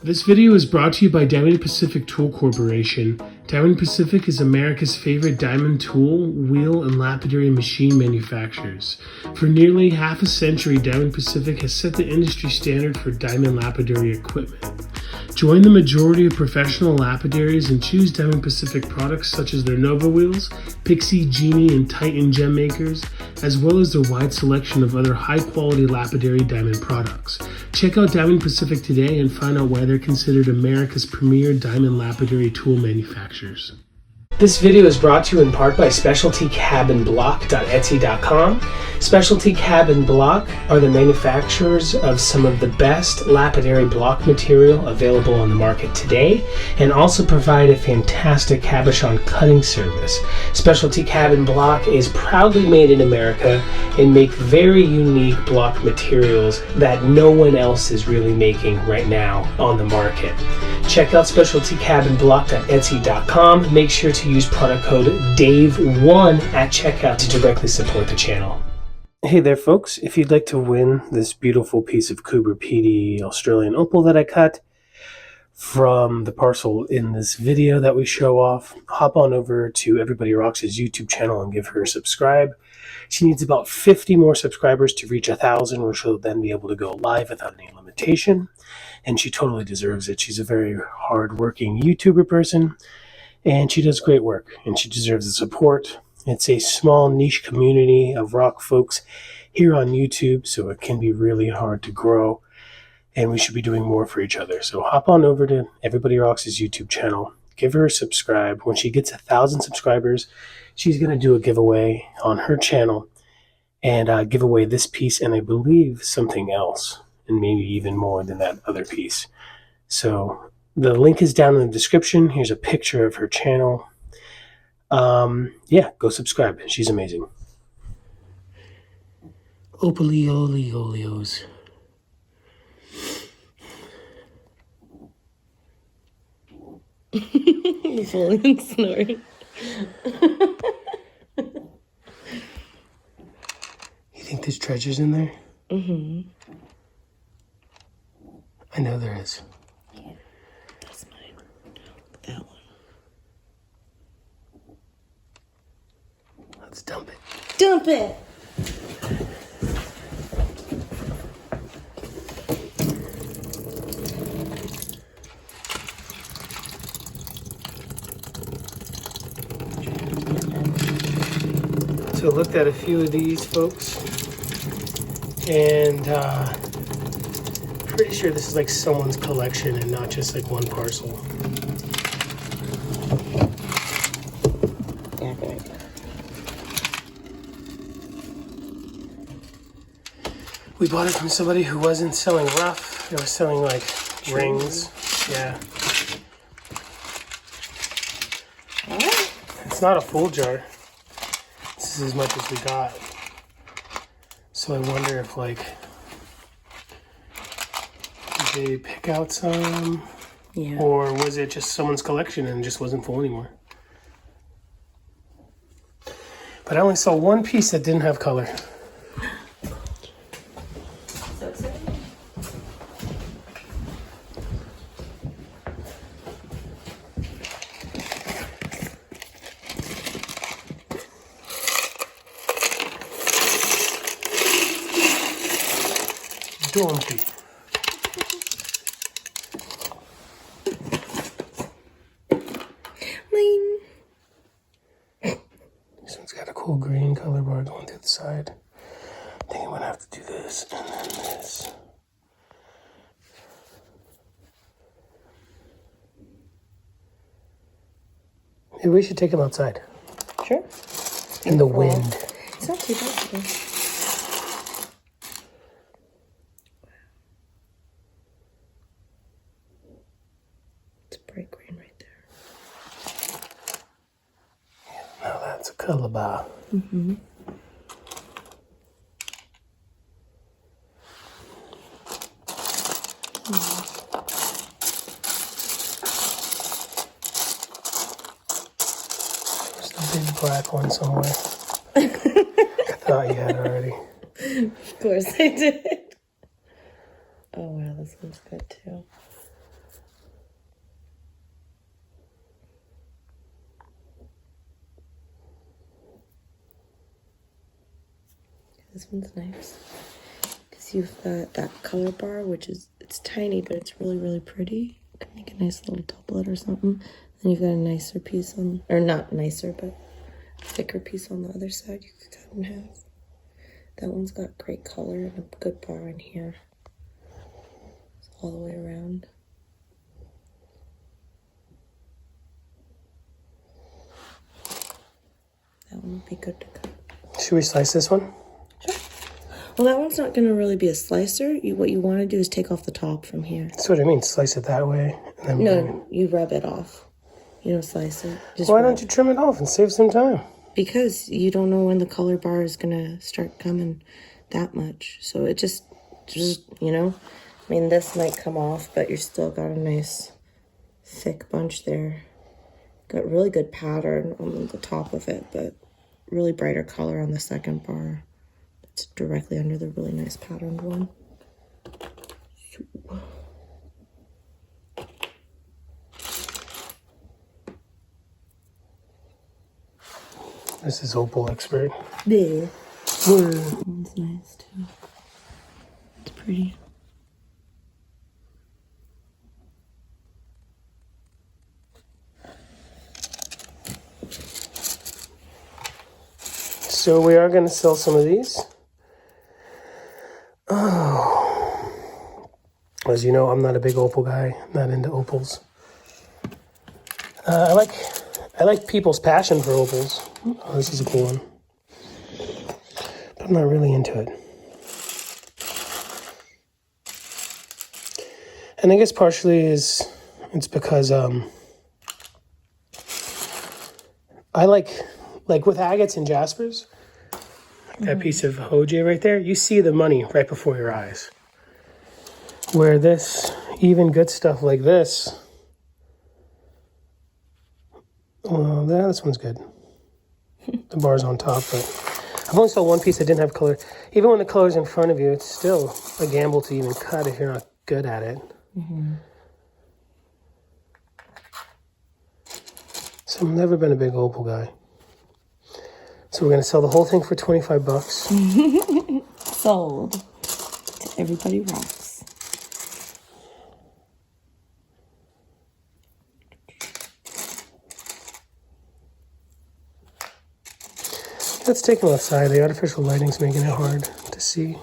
This video is brought to you by Diamond Pacific Tool Corporation. Diamond Pacific is America's favorite diamond tool, wheel, and lapidary machine manufacturers. For nearly half a century, Diamond Pacific has set the industry standard for diamond lapidary equipment. Join the majority of professional lapidaries and choose Diamond Pacific products such as their Nova wheels, Pixie, Genie, and Titan gem makers, as well as their wide selection of other high-quality lapidary diamond products. Check out Diamond Pacific today and find out why they're considered America's premier diamond lapidary tool manufacturers. This video is brought to you in part by SpecialtyCabinBlock.etsy.com. Specialty Cabin Block are the manufacturers of some of the best lapidary block material available on the market today, and also provide a fantastic cabochon cutting service. Specialty Cabin Block is proudly made in America and make very unique block materials that no one else is really making right now on the market. Check out SpecialtyCabinBlock.etsy.com. Make sure to use product code DAVE1 at checkout to directly support the channel. Hey there folks, if you'd like to win this beautiful piece of Coober PD Australian opal that I cut from the parcel in this video that we show off, hop on over to Everybody Rocks' YouTube channel and give her a subscribe. She needs about 50 more subscribers to reach 1,000, where she'll then be able to go live without any limitation. And she totally deserves it. She's a very hard-working YouTuber person, and she does great work, and she deserves the support. It's a small niche community of rock folks here on YouTube, so it can be really hard to grow, and we should be doing more for each other. So hop on over to Everybody Rocks' YouTube channel, give her a subscribe. When she gets 1,000 subscribers, she's going to do a giveaway on her channel and give away this piece and I believe something else, and maybe even more than that other piece. So the link is down in the description. Here's a picture of her channel. Yeah, go subscribe. She's amazing. Opaliolios. You're falling and snoring. You think there's treasures in there? Mm-hmm. I know there is. Yeah, that's mine. That one. Let's dump it. Dump it! So looked at a few of these folks, and pretty sure this is like someone's collection and not just like one parcel. Yeah, good. We bought it from somebody who wasn't selling rough. They were selling like rings. Yeah. Alright. It's not a full jar. This is as much as we got. So I wonder if like did they pick out some? Yeah. Or was it just someone's collection and it just wasn't full anymore? But I only saw one piece that didn't have color. So exciting. Donkey. Ling. This one's got a cool green color bar going through the side. I think I'm gonna have to do this and then this. Maybe we should take them outside. Sure. In the wind. It's not too bad today. It's bright green right there. Now that's a color bar. Mm-hmm. There's a big black one somewhere. I thought you had already. Of course I did. Oh wow, this one's good too. This one's nice. Because you've got that color bar, which is, it's tiny, but it's really, really pretty. You can make a nice little doublet or something. Then you've got a nicer piece on, or not nicer, but a thicker piece on the other side you could cut in half. That one's got great color and a good bar in here. It's all the way around. That one would be good to cut. Should we slice this one? Sure. Well, that one's not going to really be a slicer. What you want to do is take off the top from here. That's what I mean. Slice it that way. And then No, you rub it off. You don't slice it. Just why don't you trim it off and save some time? Because you don't know when the color bar is going to start coming that much. So it just, you know, I mean, this might come off, but you're still got a nice thick bunch there. Got really good pattern on the top of it, but really brighter color on the second bar. It's directly under the really nice patterned one. This is Opal Expert. Yeah. That one's nice too. It's pretty. So we are going to sell some of these. Oh. As you know, I'm not a big opal guy. I'm not into opals. I like people's passion for opals. Oh, this is a cool one. But I'm not really into it. And I guess partially it's because I like with agates and jaspers, that piece of Hoj right there, you see the money right before your eyes. Where this, even good stuff like this, well, this one's good. The bar's on top, but I've only saw one piece that didn't have color. Even when the color's in front of you, it's still a gamble to even cut if you're not good at it. Mm-hmm. So I've never been a big opal guy. So we're going to sell the whole thing for $25. Sold. To Everybody Rocks. Let's take them outside. The artificial lighting's making it hard to see.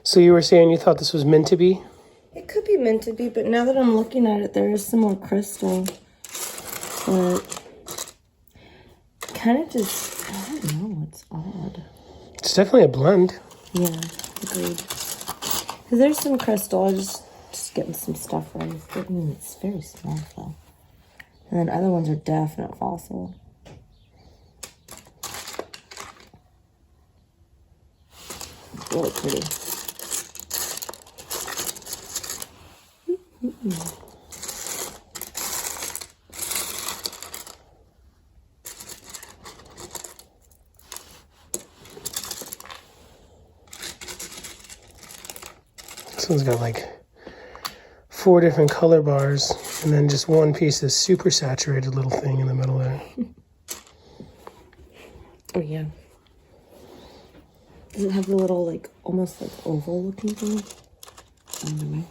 So you were saying you thought this was meant to be? It could be meant to be, but now that I'm looking at it, there is some more crystal. But kind of just, I don't know, it's odd. It's definitely a blend. Yeah, agreed. Because there's some crystal, I'm just getting some stuff ready. I mean, it's very small though. And then other ones are definite fossil. It's really pretty. This one's got like 4 different color bars and then just one piece of super saturated little thing in the middle there. Oh yeah. Does it have the little like almost like oval looking thing? I don't know.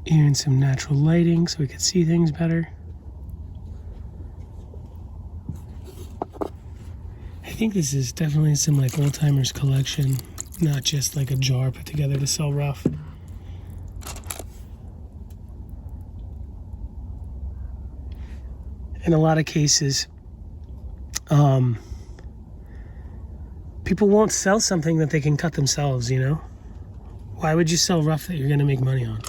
Here in some natural lighting so we can see things better. I think this is definitely some like old timers collection, not just like a jar put together to sell rough. In a lot of cases, people won't sell something that they can cut themselves, you know? Why would you sell rough that you're going to make money on?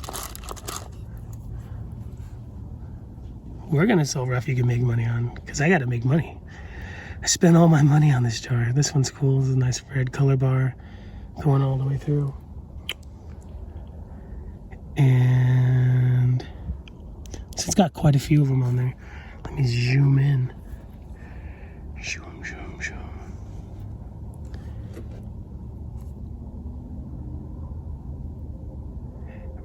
we're gonna sell rough you can make money on, because I gotta make money. I spent all my money on this jar. This one's cool. This is a nice red color bar going all the way through. And so it's got quite a few of them on there. Let me zoom in. Zoom, zoom, zoom.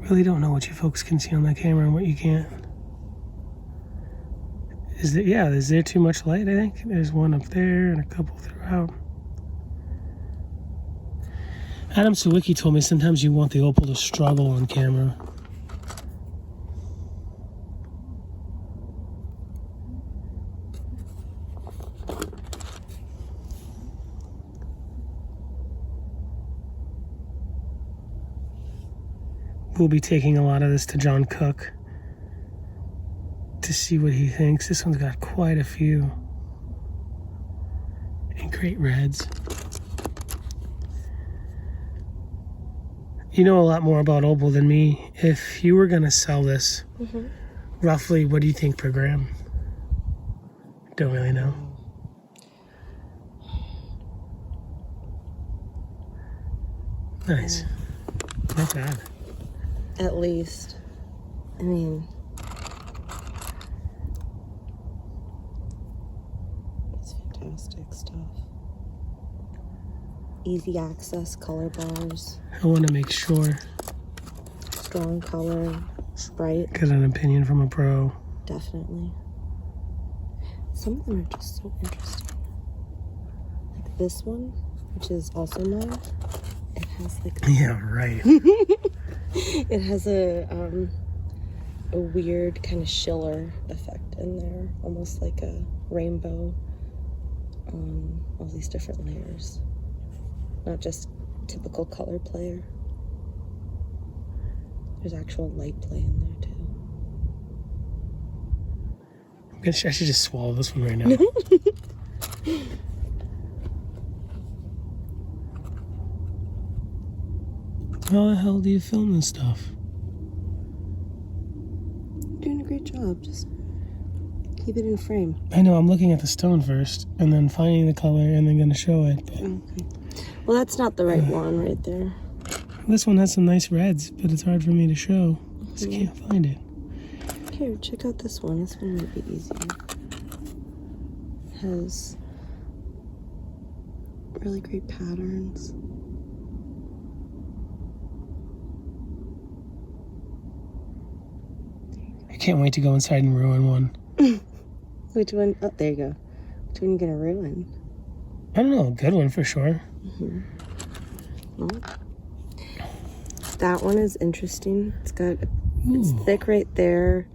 I really don't know what you folks can see on the camera and what you can't. Is there too much light, I think? There's one up there and a couple throughout. Adam Sawicki told me sometimes you want the opal to struggle on camera. We'll be taking a lot of this to John Cook to see what he thinks. This one's got quite a few. And great reds. You know a lot more about opal than me. If you were going to sell this, roughly, what do you think per gram? Don't really know. Nice. Not bad. At least. I mean, it's fantastic stuff. Easy access color bars. I want to make sure. Strong color. Bright. Get an opinion from a pro. Definitely. Some of them are just so interesting. Like this one, which is also mine. It has like yeah, right. It has a weird kind of schiller effect in there, almost like a rainbow. All these different layers, not just typical color play. There's actual light play in there too. I should just swallow this one right now. How the hell do you film this stuff? You're doing a great job. Just keep it in frame. I know, I'm looking at the stone first, and then finding the color, and then gonna show it. But okay. Well, that's not the right one right there. This one has some nice reds, but it's hard for me to show. Just can't find it. Here, check out this one. This one might be easier. It has really great patterns. I can't wait to go inside and ruin one. Which one? Oh, there you go. Which one are you gonna ruin? I don't know, a good one for sure. Well, that one is interesting. It's thick right there.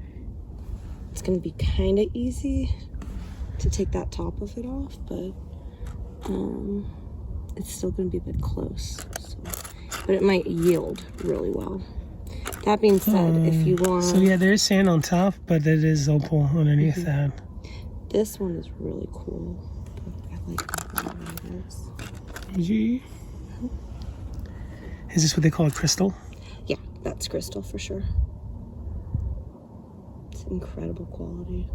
It's gonna be kind of easy to take that top of it off, but it's still gonna be a bit close. So. But it might yield really well. That being said, if you want... So yeah, there's sand on top, but it is opal underneath that. This one is really cool. I like that one. Is this what they call a crystal? Yeah, that's crystal for sure. It's incredible quality.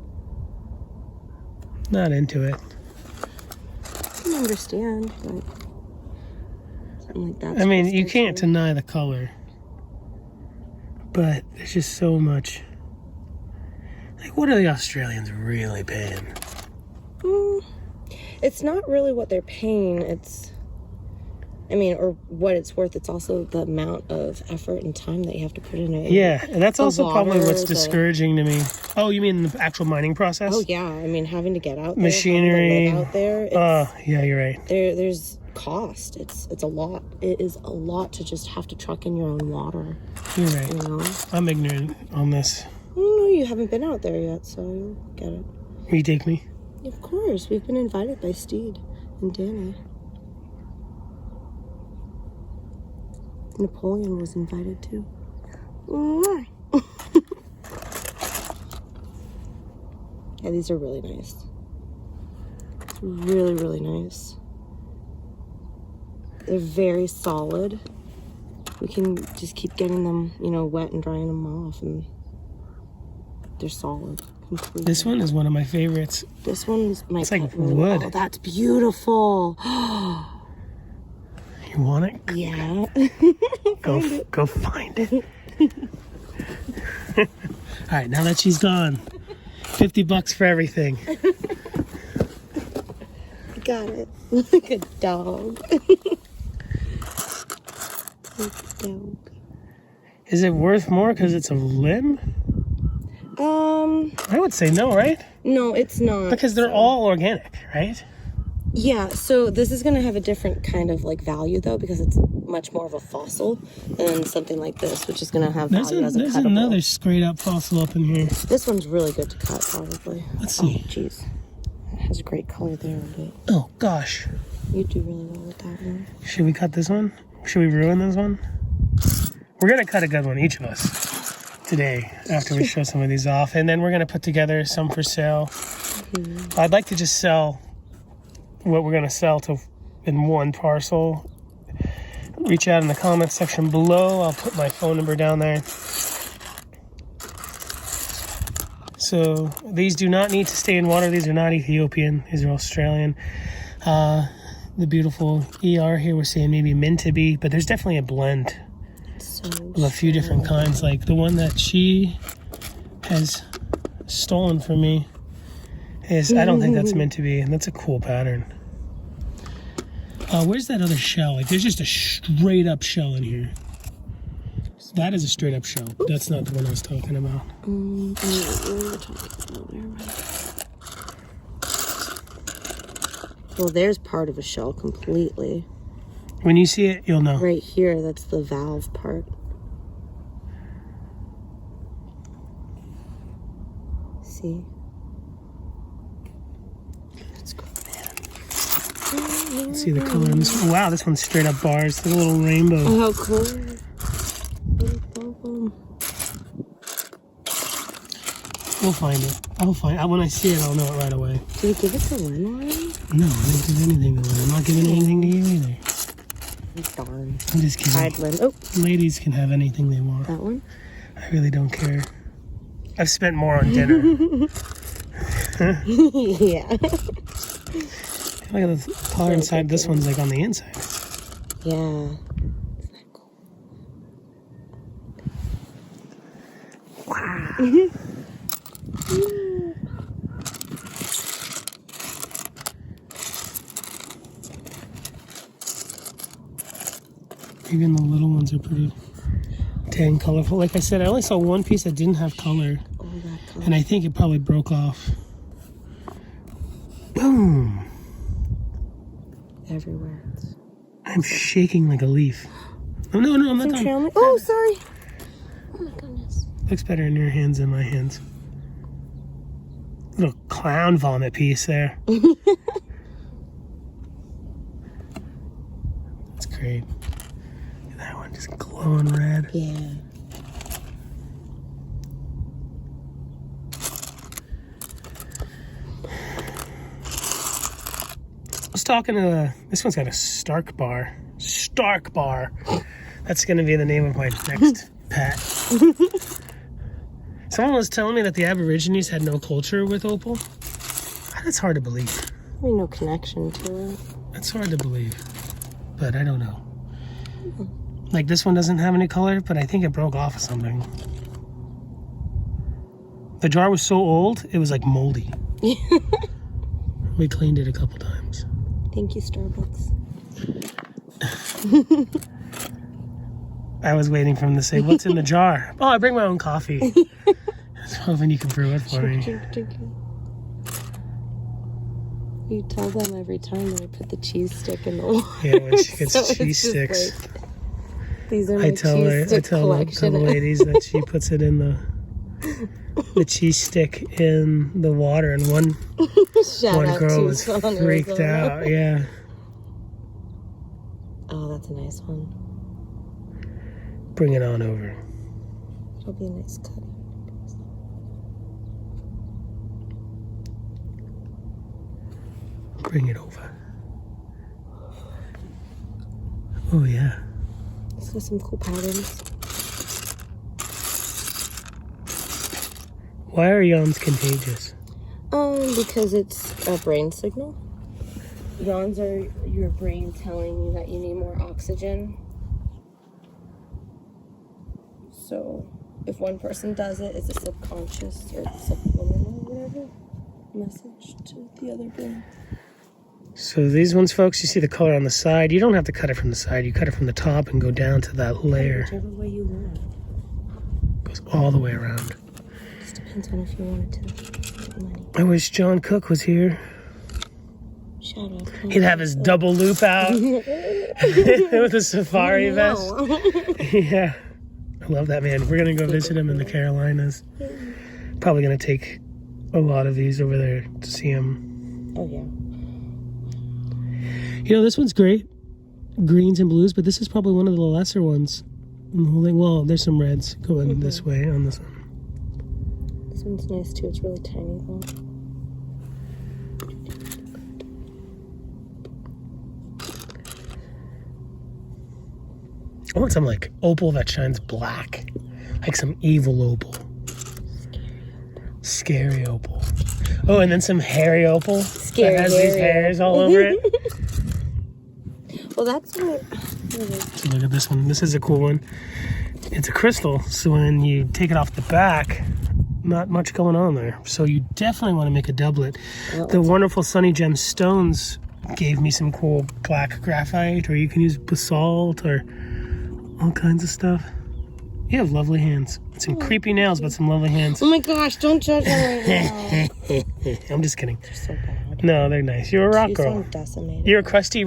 Not into it. I can understand, but something like that. I mean, you can't deny the color. But there's just so much. Like, what are the Australians really paying? It's not really what they're paying. Or what it's worth. It's also the amount of effort and time that you have to put in it. Yeah, and that's also probably what's discouraging to me. Oh, you mean the actual mining process? Oh, yeah. I mean, having to get out there. Machinery. Having to live out there. Yeah, you're right. There's cost. It's a lot. It is a lot to just have to truck in your own water. You're right. You know? I'm ignorant on this. No, you haven't been out there yet, so you'll get it. Will you take me? Of course. We've been invited by Steed and Danny. Napoleon was invited too. Yeah, these are really nice. It's really, really nice. They're very solid. We can just keep getting them, wet and drying them off, and they're solid. completely. This one is one of my favorites. This one's my. It's like wood. Oh, that's beautiful. You want it? Yeah. Go find it. All right, now that she's gone, $50 for everything. Got it. Like a dog. Like a dog. Is it worth more because it's a limb? I would say no, right? No, it's not. Because they're all organic, right? Yeah, so this is going to have a different kind of like value though, because it's much more of a fossil than something like this, which is going to have value as a There's cuttable. another straight up fossil up in here. This one's really good to cut, probably. Let's see. Oh, jeez. It has a great color there, but Oh, gosh. you do really well with that one. Should we cut this one? Should we ruin this one? We're going to cut a good one, each of us, today, after we show some of these off. And then we're going to put together some for sale. Mm-hmm. I'd like to just sell what we're going to sell in one parcel. Reach out in the comments section below. I'll put my phone number down there. So these do not need to stay in water. These are not Ethiopian. These are Australian. The beautiful ER here, we're saying maybe meant to be, but there's definitely a blend of a few different kinds. Like the one that she has stolen from me is, I don't think that's meant to be, and that's a cool pattern. Where's that other shell? Like there's just a straight up shell in here. That is a straight up shell. That's not the one I was talking about. Well, there's part of a shell completely. When you see it, you'll know. Right here, that's the valve part. See? That's cool. See the color in this one. Wow, this one's straight up bars. There's a little rainbow. Oh, how cool. We'll find it. When I see it, I'll know it right away. Did you give it to Lynn already? No, I didn't give anything to Lynn. I'm not giving anything to you either. Darn. I'm just kidding. Hide Lynn. Oh. Ladies can have anything they want. That one? I really don't care. I've spent more on dinner. Yeah. Look at the color inside. This one's like on the inside. Yeah. Isn't that cool? Wow. Even the little ones are pretty dang colorful. Like I said, I only saw one piece that didn't have color. Oh, that color. And I think it probably broke off. Boom. Everywhere. I'm shaking like a leaf. Oh, no, I'm not done. Oh, sorry. Oh my goodness. Looks better in your hands than my hands. Little clown vomit piece there. That's great. Look at that one, just glowing red. Yeah. I was talking to this one's got a Stark bar. Stark bar. That's going to be the name of my next pet. Someone was telling me that the Aborigines had no culture with opal. That's hard to believe. I mean, no connection to it. That's hard to believe, but I don't know. Like this one doesn't have any color, but I think it broke off of something. The jar was so old, it was like moldy. We cleaned it a couple times. Thank you, Starbucks. I was waiting for him to say, "What's in the jar?" Oh, I bring my own coffee. I was hoping you could brew it for me. You tell them every time that I put the cheese stick in the water. Yeah, when she gets So cheese sticks. Like, these are my I tell the ladies that she puts it in the cheese stick in the water, and one girl was freaked out. Yeah. Oh, that's a nice one. Bring it on over. It'll be a nice cut. Bring it over. Oh yeah. It's got some cool patterns. Why are yawns contagious? Because it's a brain signal. Yawns are your brain telling you that you need more oxygen. So if one person does it, it's a subconscious or subliminal or whatever message to the other brain. So these ones, folks, you see the color on the side. You don't have to cut it from the side. You cut it from the top and go down to that layer. Whichever way you want. Goes all the way around. Just depends on if you want it to make money. I wish John Cook was here. Shout out. He'd have his double loop out with a safari vest. Yeah. I love that, man. We're going to go visit him in the Carolinas. Probably going to take a lot of these over there to see him. Oh, yeah. You know, this one's great. Greens and blues, but this is probably one of the lesser ones in the whole thing. Well, there's some reds going this way on this one. This one's nice, too. It's really tiny, though. I want some, like, opal that shines black. Like some evil opal. Scary opal. Oh, and then some hairy opal Scary that has these hairs all over it. Well, that's what... So look at this one. This is a cool one. It's a crystal, so when you take it off the back, not much going on there. So you definitely want to make a doublet. Well, the wonderful Sunny Gem Stones gave me some cool black graphite, or you can use basalt or all kinds of stuff. You have lovely hands. Some creepy nails, but some lovely hands. Oh my gosh, don't judge me right now. I'm just kidding. You're so bad. No, they're nice. You're a rock You girl. sound decimated. You're a crusty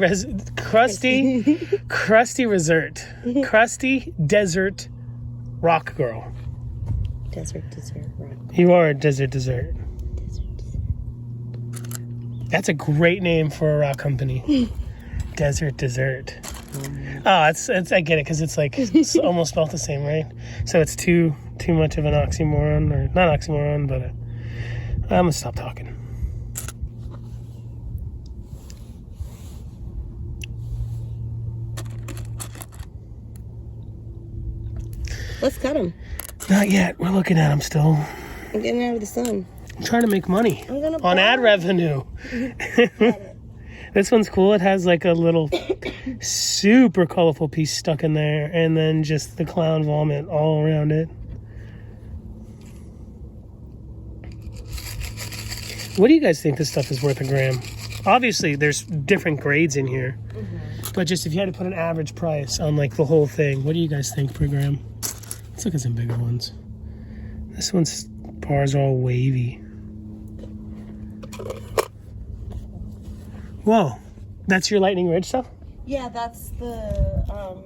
desert rock girl. Desert rock. You are a desert. That's a great name for a rock company. Desert. Oh, it's I get it, because it's like it's almost spelled the same, right? So it's too much of an oxymoron, or not oxymoron, but I'm gonna stop talking. Let's cut them. Not yet. We're looking at them still. I'm getting out of the sun. I'm trying to make money I'm gonna on ad revenue. This one's cool. It has like a little super colorful piece stuck in there, and then just the clown vomit all around it. What do you guys think this stuff is worth a gram? Obviously, there's different grades in here, but just if you had to put an average price on like the whole thing, what do you guys think per gram? Let's look at some bigger ones. This one's bars are all wavy. Whoa, that's your Lightning Ridge stuff? Yeah, that's the,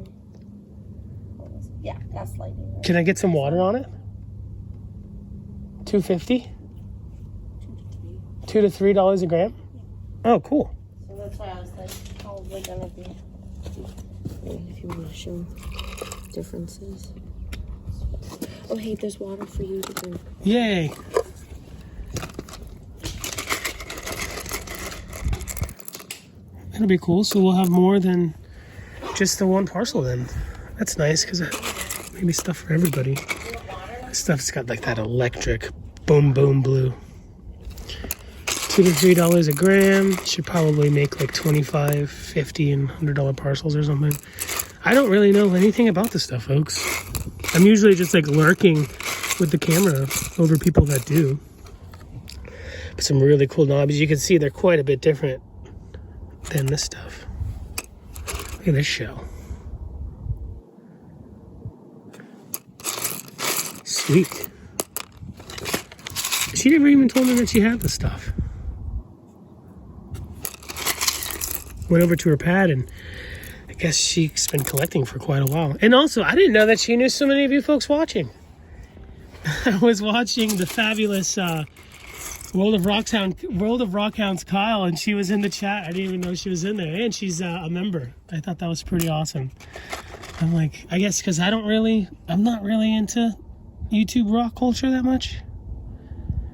yeah, that's lightning. Can I get some water on it? $2.50? $2 to $3 a gram? Oh, cool. So that's why I was like, probably gonna be, if you want to show differences. Oh, hey, there's water for you to drink. Yay. That'll be cool. So we'll have more than just the one parcel then. That's nice, because maybe stuff for everybody. This stuff's got like that electric boom blue. $2 to $3 a gram. Should probably make like $25, $50, and $100 parcels or something. I don't really know anything about this stuff, folks. I'm usually just like lurking with the camera over people that do. But some really cool knobs. You can see they're quite a bit different than this stuff. Look at this shell. Sweet. She never even told me that she had this stuff. Went over to her pad, and I guess she's been collecting for quite a while. And also, I didn't know that she knew so many of you folks watching. I was watching the fabulous World of Rockhounds Kyle, and she was in the chat. I didn't even know she was in there, and she's a member. I thought that was pretty awesome. I'm like, I guess because I'm not really into YouTube rock culture that much.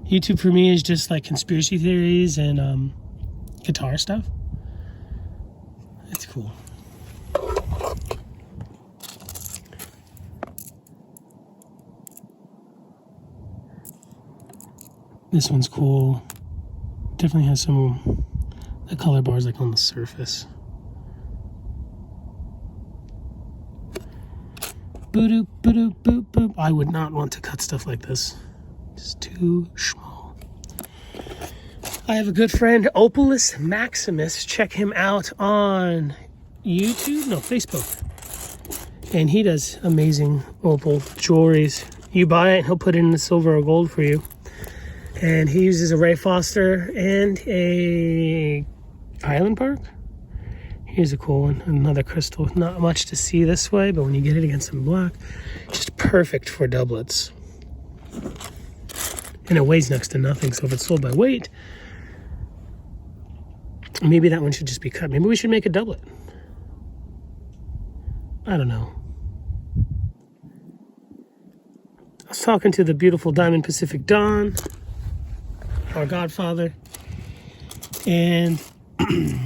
YouTube for me is just like conspiracy theories and guitar stuff. That's cool. This one's cool. Definitely has some the color bars like on the surface. Boop, boop, boop, boop. I would not want to cut stuff like this. It's too small. I have a good friend, Opalus Maximus. Check him out on YouTube, no, Facebook. And he does amazing opal jewelries. You buy it, he'll put it in the silver or gold for you. And he uses a Ray Foster and a Highland Park. Here's a cool one, another crystal. Not much to see this way, but when you get it against some black, just perfect for doublets. And it weighs next to nothing, so if it's sold by weight, maybe that one should just be cut. Maybe we should make a doublet. I don't know. I was talking to the beautiful Diamond Pacific Dawn, our godfather, and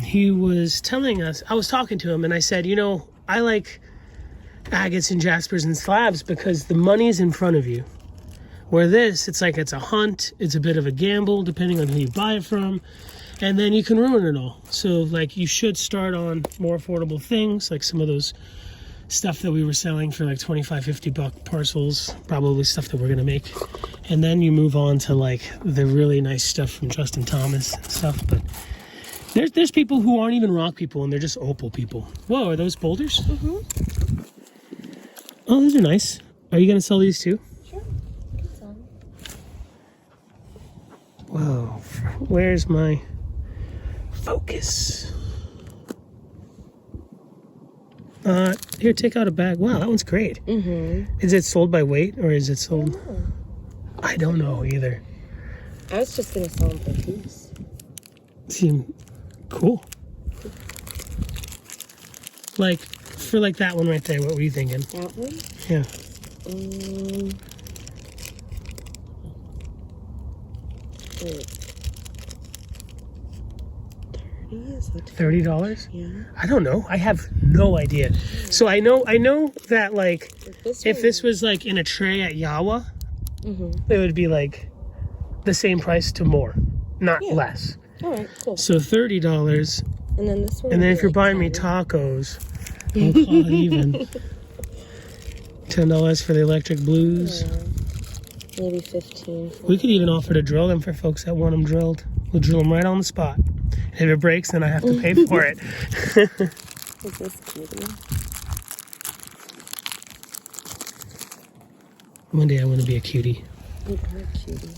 he was telling us, I was talking to him and I said, you know, I like agates and jaspers and slabs because the money's in front of you. Where this, it's like it's a hunt, it's a bit of a gamble depending on who you buy it from, and then you can ruin it all. So like you should start on more affordable things, like some of those stuff that we were selling for like 25, 50 buck parcels, probably stuff that we're gonna make. And then you move on to like the really nice stuff from Justin Thomas and stuff. But there's people who aren't even rock people and they're just opal people. Whoa, are those boulders? Mm-hmm. Oh, those are nice. Are you gonna sell these too? Sure. Sell them. Whoa, where's my focus? Here, take out a bag. Wow, that one's great. Mm-hmm. Is it sold by weight or is it sold? I don't know either. I was just gonna sell them for piece. Seem cool. Like, for like that one right there, what were you thinking? That one? Yeah. 30? Is that $30? Yeah. I don't know. I have no idea. So I know that like if this was like in a tray at Yawa, it would be like the same price to more, not less. All right, cool. So $30. And then this one. And then if you're buying me tacos, we'll call it even. $10 for the electric blues. Yeah. Maybe 15. We could even offer to drill them for folks that want them drilled. We'll drill them right on the spot. If it breaks, then I have to pay for it. Is this cutie? One day I want to be a cutie. You are a cutie.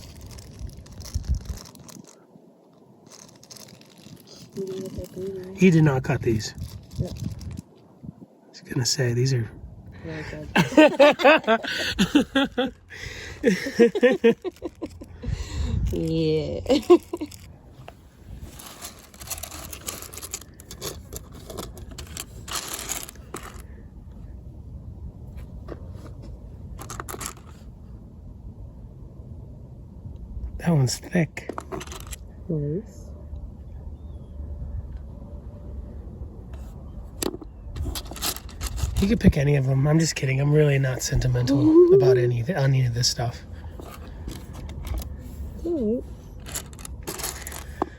Cutie with a booty. He did not cut these. No. I was going to say, these are... Very good. Yeah. That one's thick. Nice. You could pick any of them. I'm just kidding. I'm really not sentimental about any of this stuff. Alright.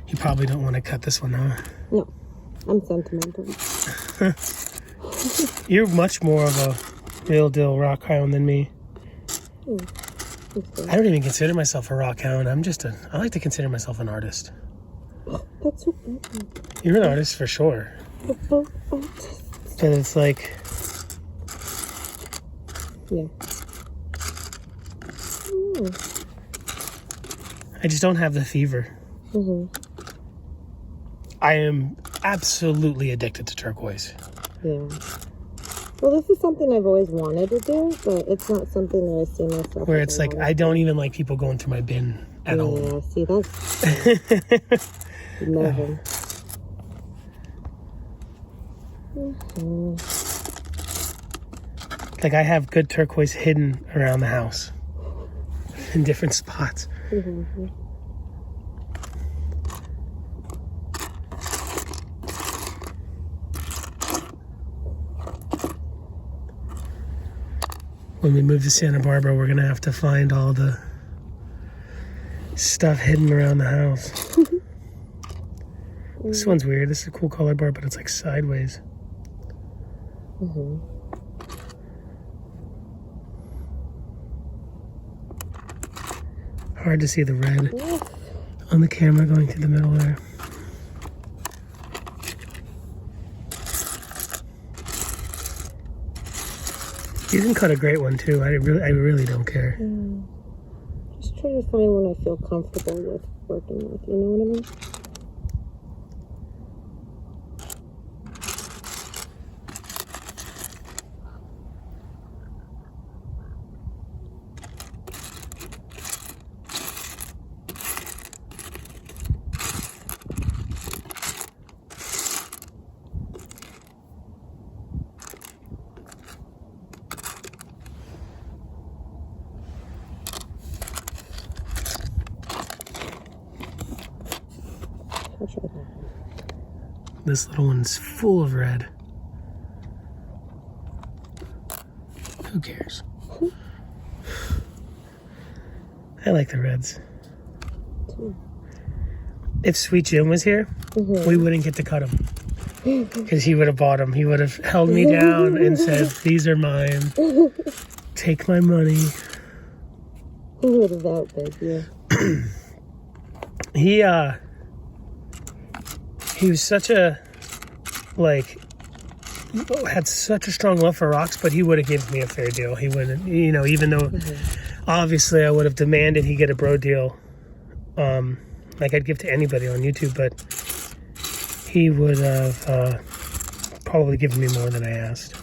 You probably don't want to cut this one, huh? No, I'm sentimental. You're much more of a real deal rock hound than me. I don't even consider myself a rock hound. I like to consider myself an artist. That's what You're an artist for sure. But it's like... Yeah. I just don't have the fever. I am absolutely addicted to turquoise. Yeah. Well, this is something I've always wanted to do, but it's not something that I see myself. Where it's like, I don't even like people going through my bin at all. Yeah, see, that's... Never. Like, I have good turquoise hidden around the house in different spots. When we move to Santa Barbara, we're going to have to find all the stuff stuff hidden around the house. This one's weird. This is a cool color bar, but it's like sideways. Hard to see the red on the camera going through the middle there. You can cut a great one too. I really don't care. Just trying to find one I feel comfortable with working with. You know what I mean? This little one's full of red. Who cares? I like the reds. If Sweet Jim was here, we wouldn't get to cut him. Because he would have bought them. He would have held me down and said, "These are mine. Take my money." He would have outbid you. He was such a, like, had such a strong love for rocks, but he would have given me a fair deal. He wouldn't, you know, even though obviously I would have demanded he get a bro deal, like I'd give to anybody on YouTube, but he would have probably given me more than I asked,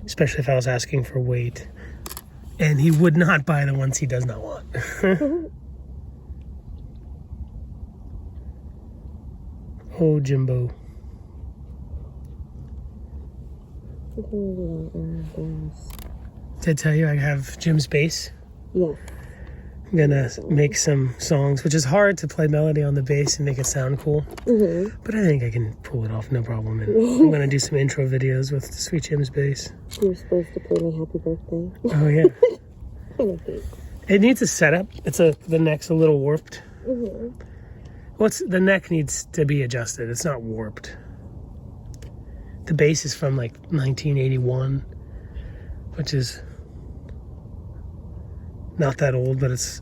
especially if I was asking for weight. And he would not buy the ones he does not want. Oh, Jimbo. Did I tell you I have Jim's bass? Yeah. I'm gonna make some songs, which is hard to play melody on the bass and make it sound cool. But I think I can pull it off, no problem. And I'm gonna do some intro videos with Sweet Jim's bass. You were supposed to play me Happy Birthday. Oh, yeah. It needs a setup. The neck's a little warped. The neck needs to be adjusted. It's not warped. The bass is from like 1981, which is not that old, but it's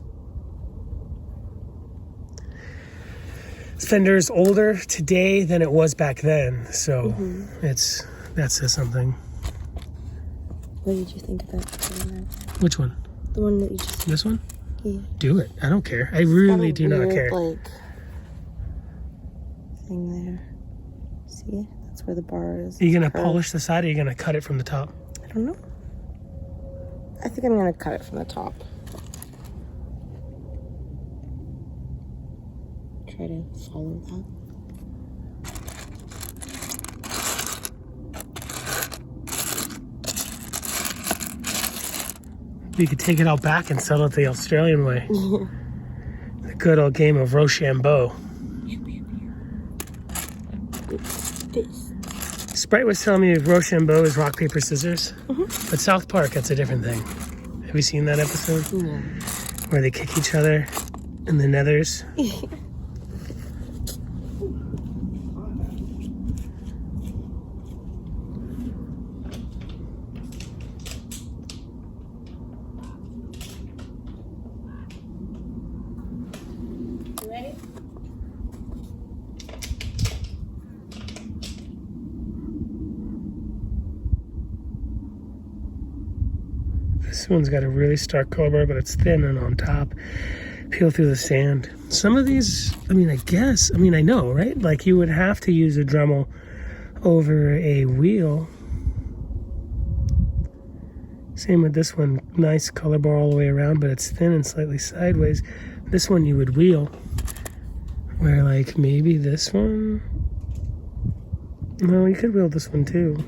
Fender's older today than it was back then. So that says something. What did you think about that? Which one? The one that you just... This one? Yeah. Do it. I don't care. I really do not care. Like, thing there. See? That's where the bar is. Are you going to polish the side or are you going to cut it from the top? I don't know. I think I'm going to cut it from the top. Try to follow that. You could take it out back and sell it the Australian way. The good old game of Rochambeau. Sprite was telling me Rochambeau is rock, paper, scissors. But South Park, that's a different thing. Have you seen that episode? No. Where they kick each other in the nethers? This one's got a really stark color bar, but it's thin and on top. Peel through the sand. Some of these, I know, right? Like you would have to use a Dremel over a wheel. Same with this one. Nice color bar all the way around, but it's thin and slightly sideways. This one you would wheel. Where like maybe this one? No, you could wheel this one too.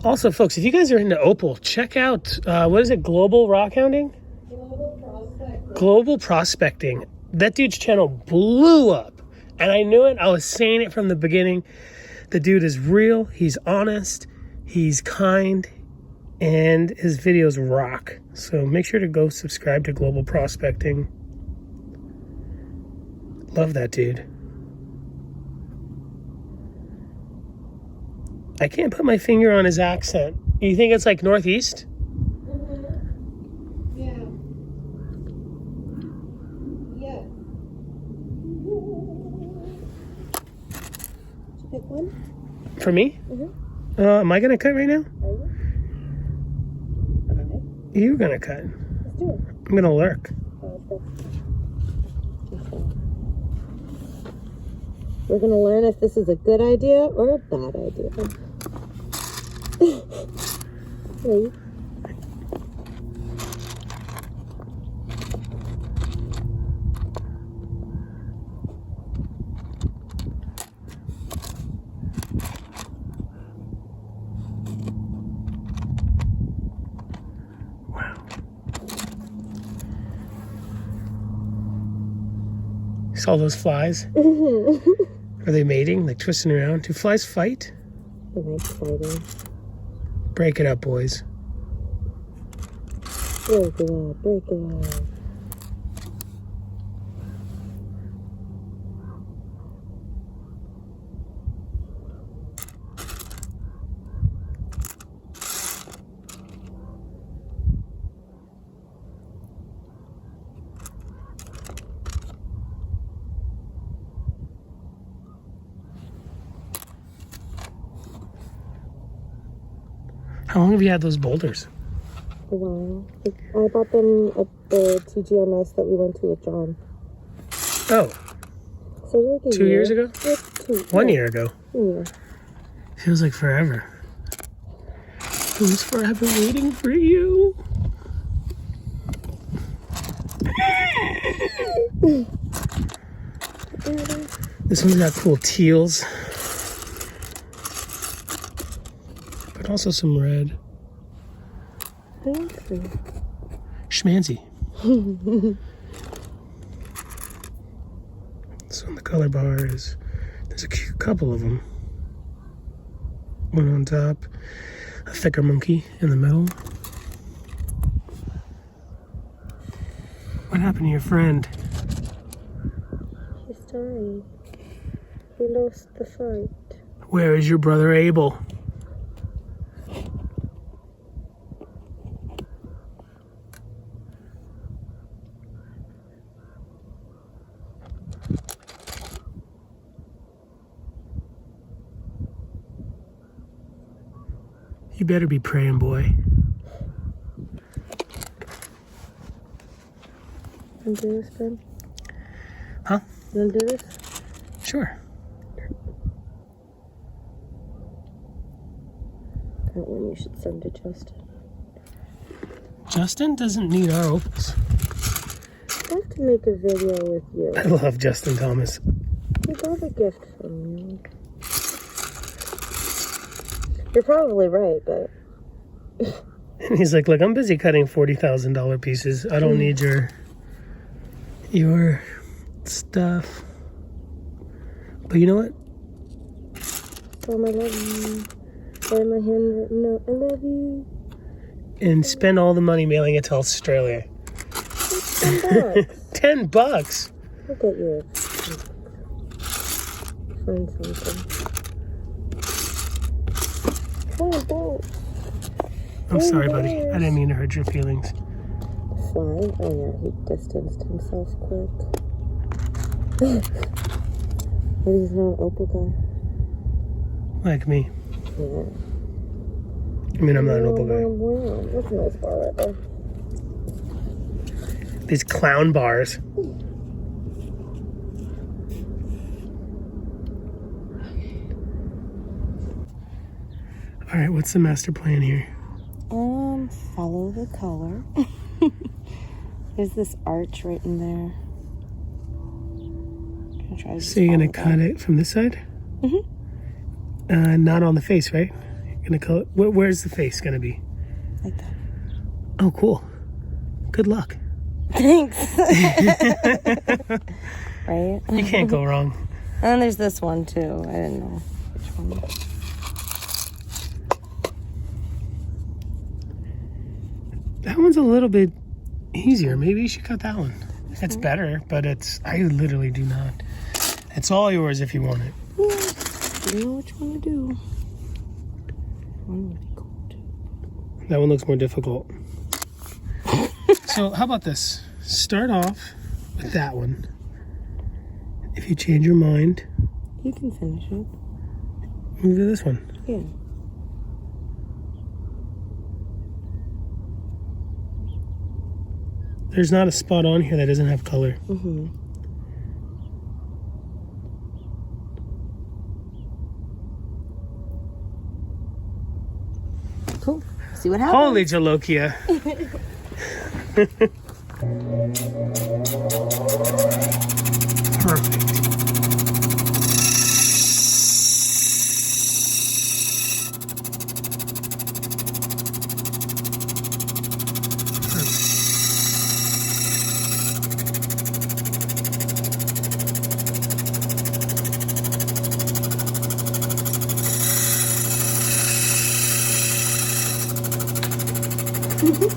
Also, folks, if you guys are into Opal, check out, what is it, Global Rock Hounding? Global Prospecting. That dude's channel blew up. And I knew it. I was saying it from the beginning. The dude is real. He's honest. He's kind. And his videos rock. So make sure to go subscribe to Global Prospecting. Love that dude. I can't put my finger on his accent. You think it's like Northeast? Yeah. Yeah. Did you pick one? For me? Mm-hmm. Am I gonna cut right now? Are you? Okay. You're gonna cut. Let's do it. I'm gonna lurk. Let's go. We're gonna learn if this is a good idea or a bad idea. Ready? Wow. You saw those flies? Are they mating? Like twisting around? Do flies fight? They might be fighting. Break it up, boys. Break it up, break it up. How long have you had those boulders? A while. I bought them at the TGMS that we went to with John. Oh, So like a 2 years ago? Like 1 year ago. Yeah. Feels like forever. Who's forever waiting for you? This one's got cool teals. But also some red. Fancy. Schmancy. So on the color bars, there's a cute couple of them. One on top, a thicker monkey in the middle. What happened to your friend? He's dying. He lost the fight. Where is your brother Abel? You better be praying, boy. You do this, Ben? Huh? You wanna do this? Sure. That one you should send to Justin. Justin doesn't need our opals. I have to make a video with you. I love Justin Thomas. He got a gift from you. You're probably right, but... And he's like, look, I'm busy cutting $40,000 pieces. I don't need your stuff. But you know what? Mom, I love you. I have my handwritten note. I love you. And spend all the money mailing it to Australia. $10. $10. I'll get you. Find something. $20. I'm sorry, buddy. I didn't mean to hurt your feelings. Fly? Oh yeah, he distanced himself quick. Maybe he's not an opal guy. Like me. Yeah. I mean, I'm not an opal guy. Wow. That's a nice bar right there. These clown bars. All right, what's the master plan here? Follow the color. There's this arch right in there. So you're gonna cut it from this side? Mm-hmm. Not on the face, right? You're gonna cut it. Where's the face gonna be? Like that. Oh, cool. Good luck. Thanks. Right? You can't go wrong. And there's this one too. I didn't know which one. one's a little bit easier. Maybe you should cut that one. It's better, but I literally do not. It's all yours if you want it. Yeah, you know which one to do. One would be cool too. That one looks more difficult. So how about this? Start off with that one. If you change your mind, you can finish it. Move to this one. Yeah. There's not a spot on here that doesn't have color. Mm-hmm. Cool. See what happens. Holy Jalokia. Perfect.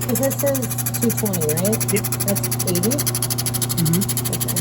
Because that says 220, right? Yep. That's 80? Mm-hmm. Okay.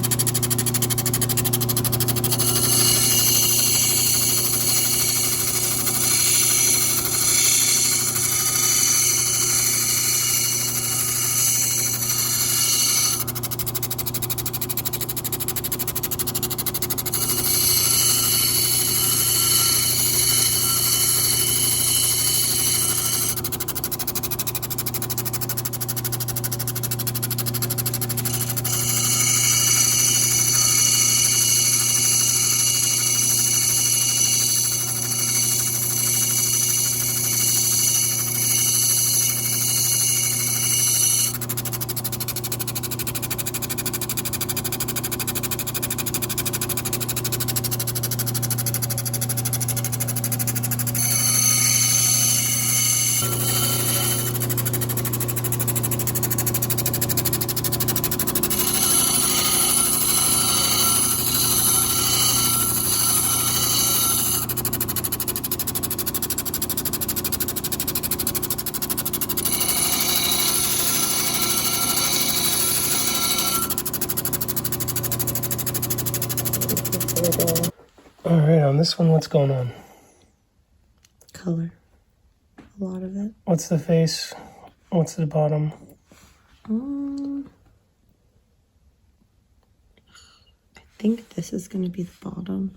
All right, on this one, what's going on? Color. A lot of it. What's the face? What's the bottom? I think this is going to be the bottom.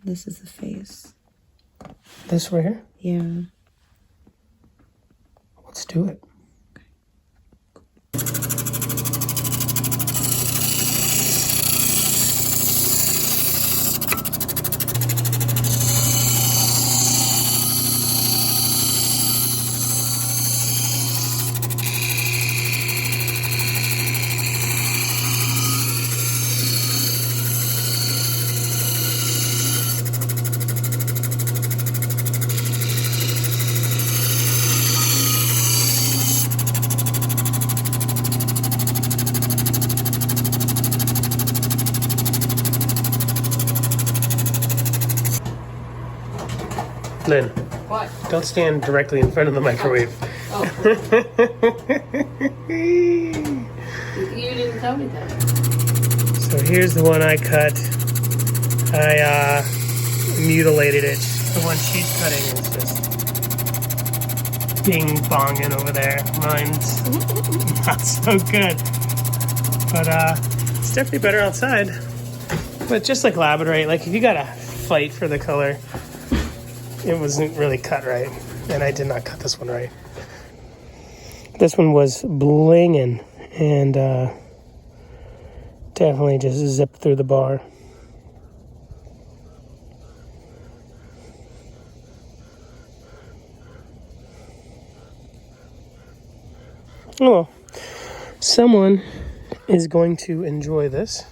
This is the face. This right here? Yeah. Let's do it. Lynn. What? Don't stand directly in front of the microwave. Oh. You didn't tell me that. So here's the one I cut. I mutilated it. The one she's cutting is just bing-bonging over there. Mine's not so good. But it's definitely better outside. But just like Lapidary, like if you gotta fight for the color, it wasn't really cut right. And I did not cut this one right. This one was blinging and definitely just zipped through the bar. Oh well, someone is going to enjoy this.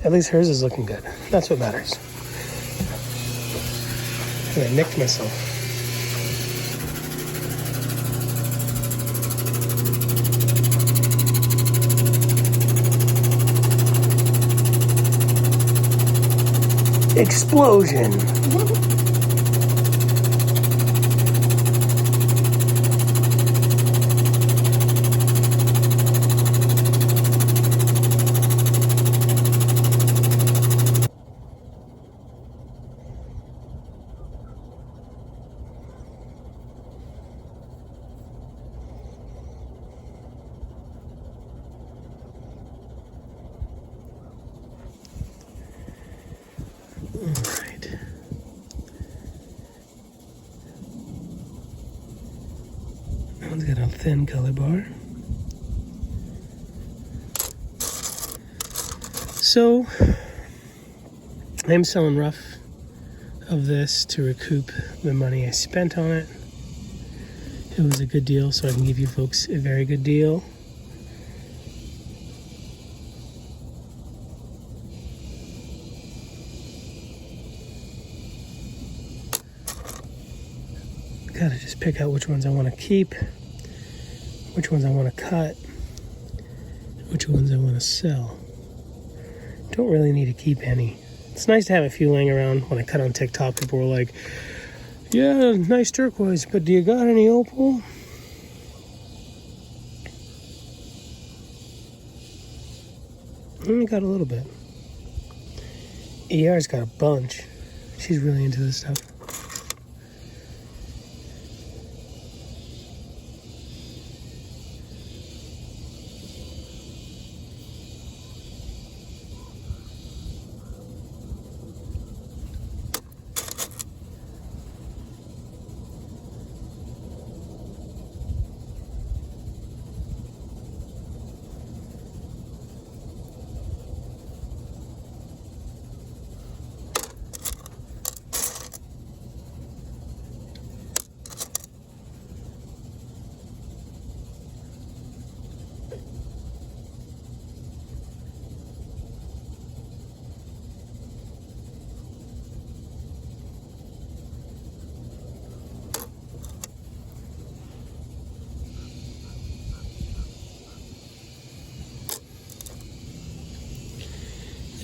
At least hers is looking good. That's what matters. And I nicked myself. Explosion. Alright. That one's got a thin color bar. So, I'm selling rough of this to recoup the money I spent on it. It was a good deal, so I can give you folks a very good deal. Gotta just pick out which ones I want to keep, which ones I want to cut, which ones I want to sell. Don't really need to keep any. It's nice to have a few laying around. When I cut on TikTok, people were like, yeah, nice turquoise, but do you got any opal? I got a little bit. ER's got a bunch. She's really into this stuff.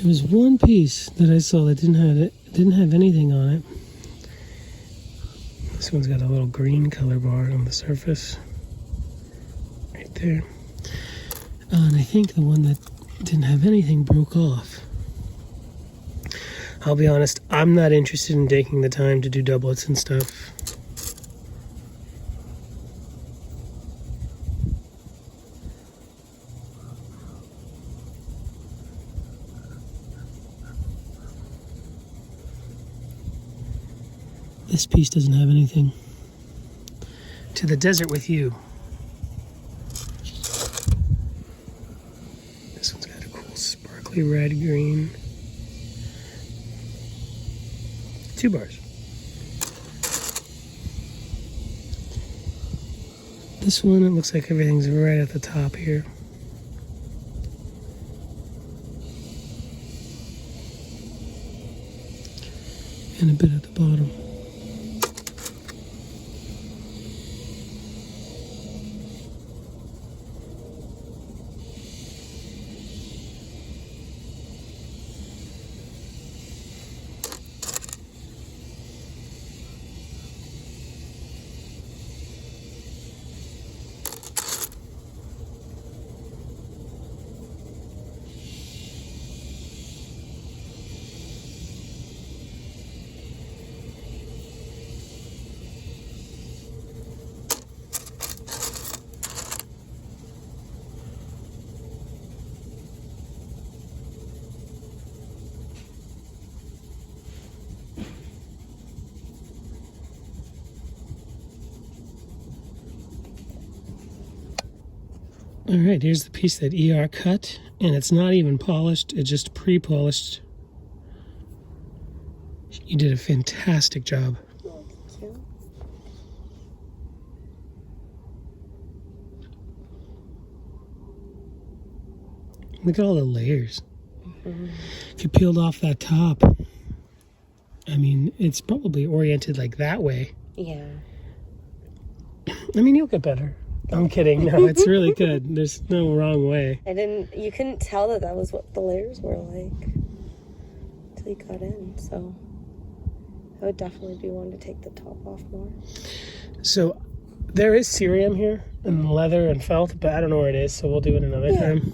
There was one piece that I saw that didn't have anything on it. This one's got a little green color bar on the surface, right there. And I think the one that didn't have anything broke off. I'll be honest, I'm not interested in taking the time to do doublets and stuff. This piece doesn't have anything. To the desert with you. This one's got a cool sparkly red green. 2 bars. This one, it looks like everything's right at the top here. And a bit at the bottom. All right, here's the piece that ER cut, and it's not even polished, it's just pre-polished. You did a fantastic job. Thank you. Look at all the layers. If you peeled off that top, I mean, it's probably oriented like that way. Yeah. I mean, you'll get better. I'm kidding. No, it's really good. There's no wrong way. You couldn't tell that was what the layers were like until you got in, so I would definitely be one to take the top off more. So there is cerium here and leather and felt, but I don't know where it is, so we'll do it another time.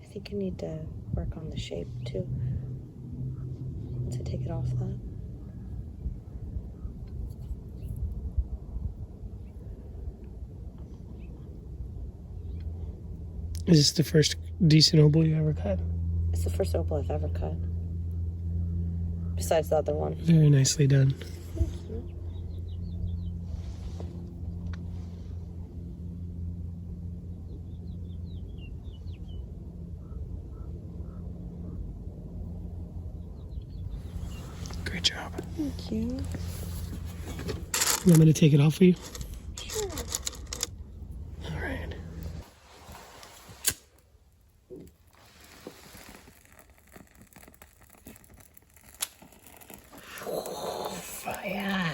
I think you need to work on the shape too. Once I take it off that. Is this the first decent opal you ever cut? It's the first opal I've ever cut. Besides the other one. Very nicely done. Great job. Thank you. You want me to take it off for you? Sure. All right. Fire.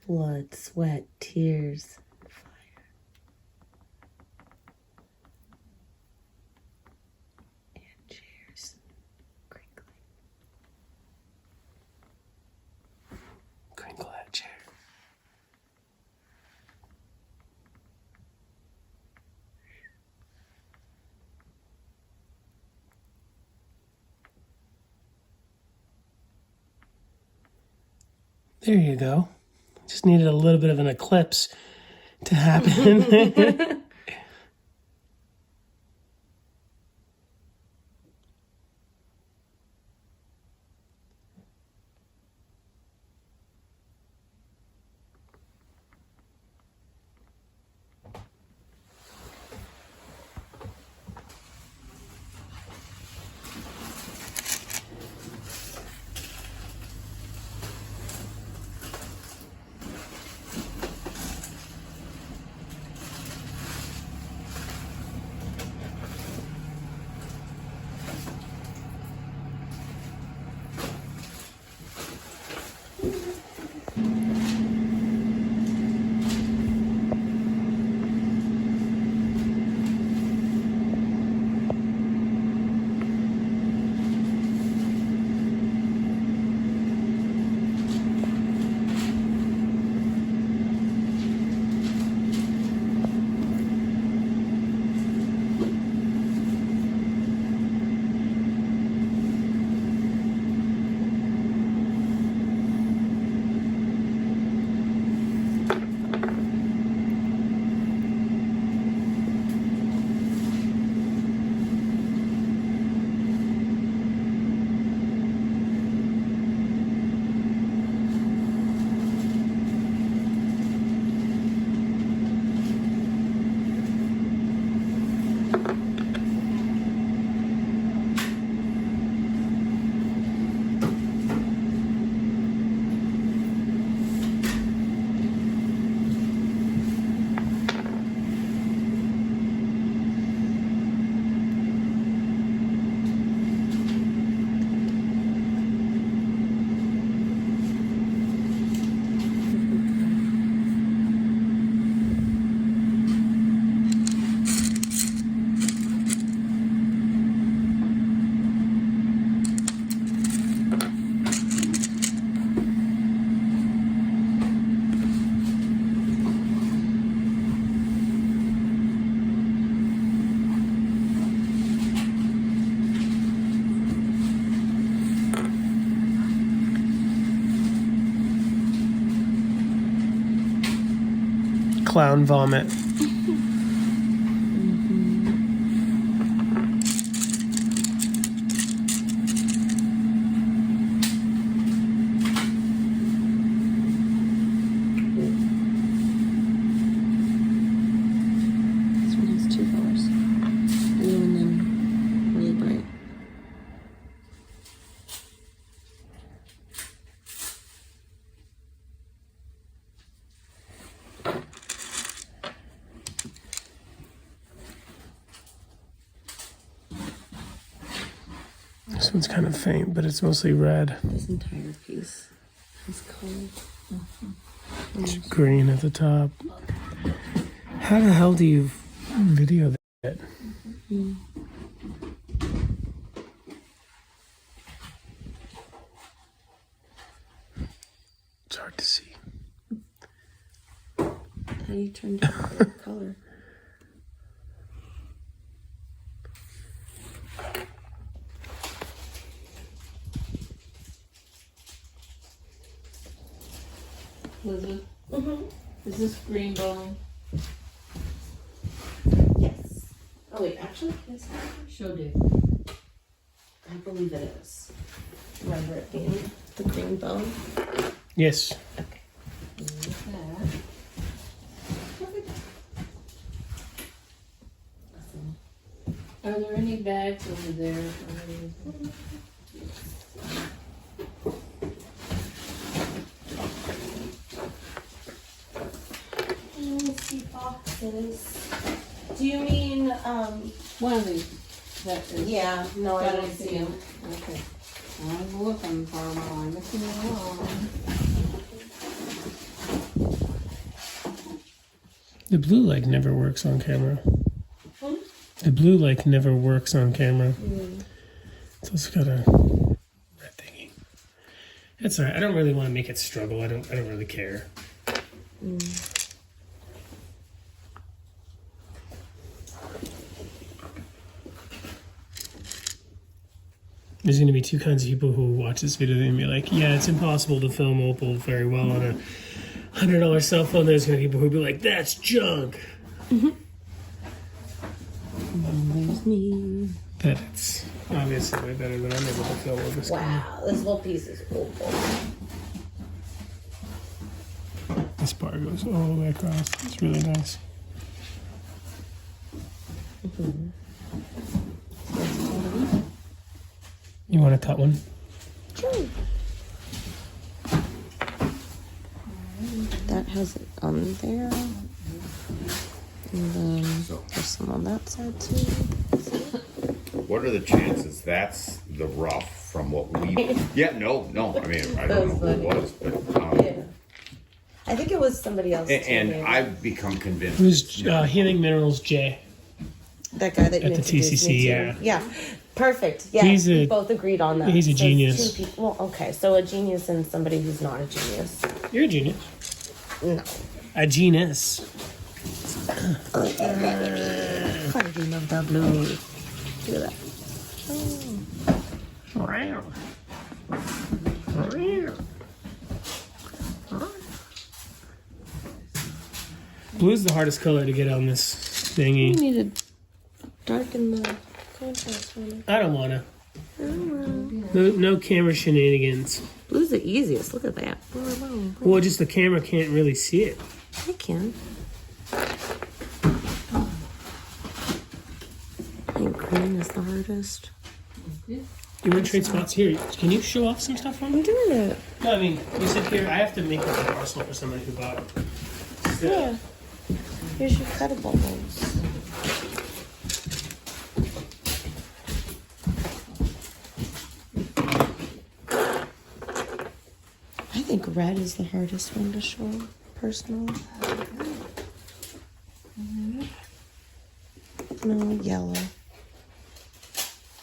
Blood, sweat, tears, fire. And chairs. Crinkling. Crinkle that chair. There you go. Just needed a little bit of an eclipse to happen. Clown vomit. This one has two colors. Blue and then really bright. This one's kind of faint, but it's mostly red. This entire piece has color. It's green at the top. How the hell do you video that? It's hard to see. How do you turn down the color? Was it? Mm-hmm. Is this green bone? Yes. Oh wait, actually, yes. Show Dave. I believe it is. Remember it being the green bone? Yes. Okay. Look at that. Are there any bags over there? Let me see boxes. Do you mean, One of these. That is. yeah, no, I I don't don't see see them. them. Okay. I'm looking for them. I'm missing along. The blue light never works on camera. Hmm? The blue light never works on camera. So it's got a red thingy. That's alright. I don't really want to make it struggle. I don't really care. There's going to be two kinds of people who watch this video and be like, yeah, it's impossible to film Opal very well on a $100 cell phone. There's going to be people who be like, that's junk. There's me. But it's obviously way better than I'm able to film with this camera. Wow, this whole piece is Opal. This bar goes all the way across. It's really nice. You want to cut one? Sure. That has it on there. And then there's some on that side too. What are the chances that's the rough from what we? Yeah, no. I mean, I don't know who it was, but Yeah. I think it was somebody else. and too, I've become convinced. It was Healing Minerals J. that guy that you at the introduced me TCC, to. yeah. Yeah. Perfect. Yeah. We both agreed on that. he's a So it's genius. two people. Well, okay. So a genius and somebody who's not a genius. You're a genius. No. A genius. Cardi love that blue. Look at that. Blue's the hardest color to get on this You thingy. need to darken the contrast on it. I don't wanna. No camera shenanigans. Blue's the easiest. Look at that. Well, just the camera can't really see it. I can. I think green is the hardest. You want to trade spots here? Can you show off some stuff for me? I'm doing it. No, I mean, you sit here. I have to make like a parcel for somebody who bought it. Yeah. Here's your cuttable ones. I think red is the hardest one to show, personally. No, yellow.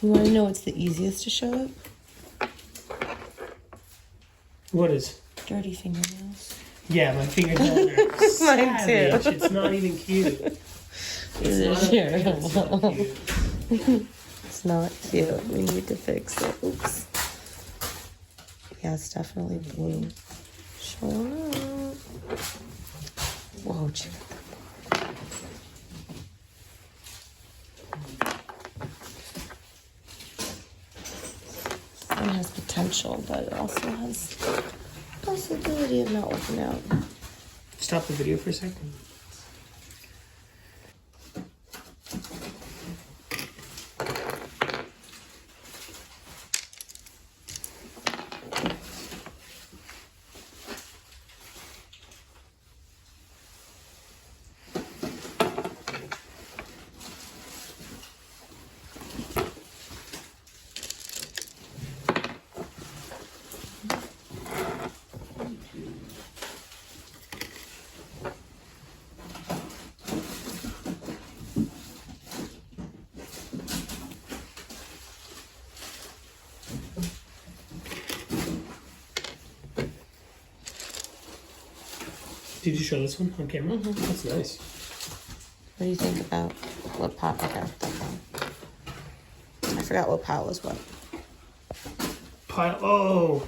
You want to know what's the easiest to show it? What is? Dirty fingernails. Yeah, my fingernails are Mine too. savage. It's not even cute. These are It's not terrible. cute. It's not cute. We need to fix it. Oops. Yeah, it's definitely blue. Showing up. Whoa, check out that bar. One has potential, but it also has possibility of not working out. Stop the video for a second. Did you show this one on camera? That's nice. What do you think about what pot? Okay, that one. I forgot what pot was what. Oh,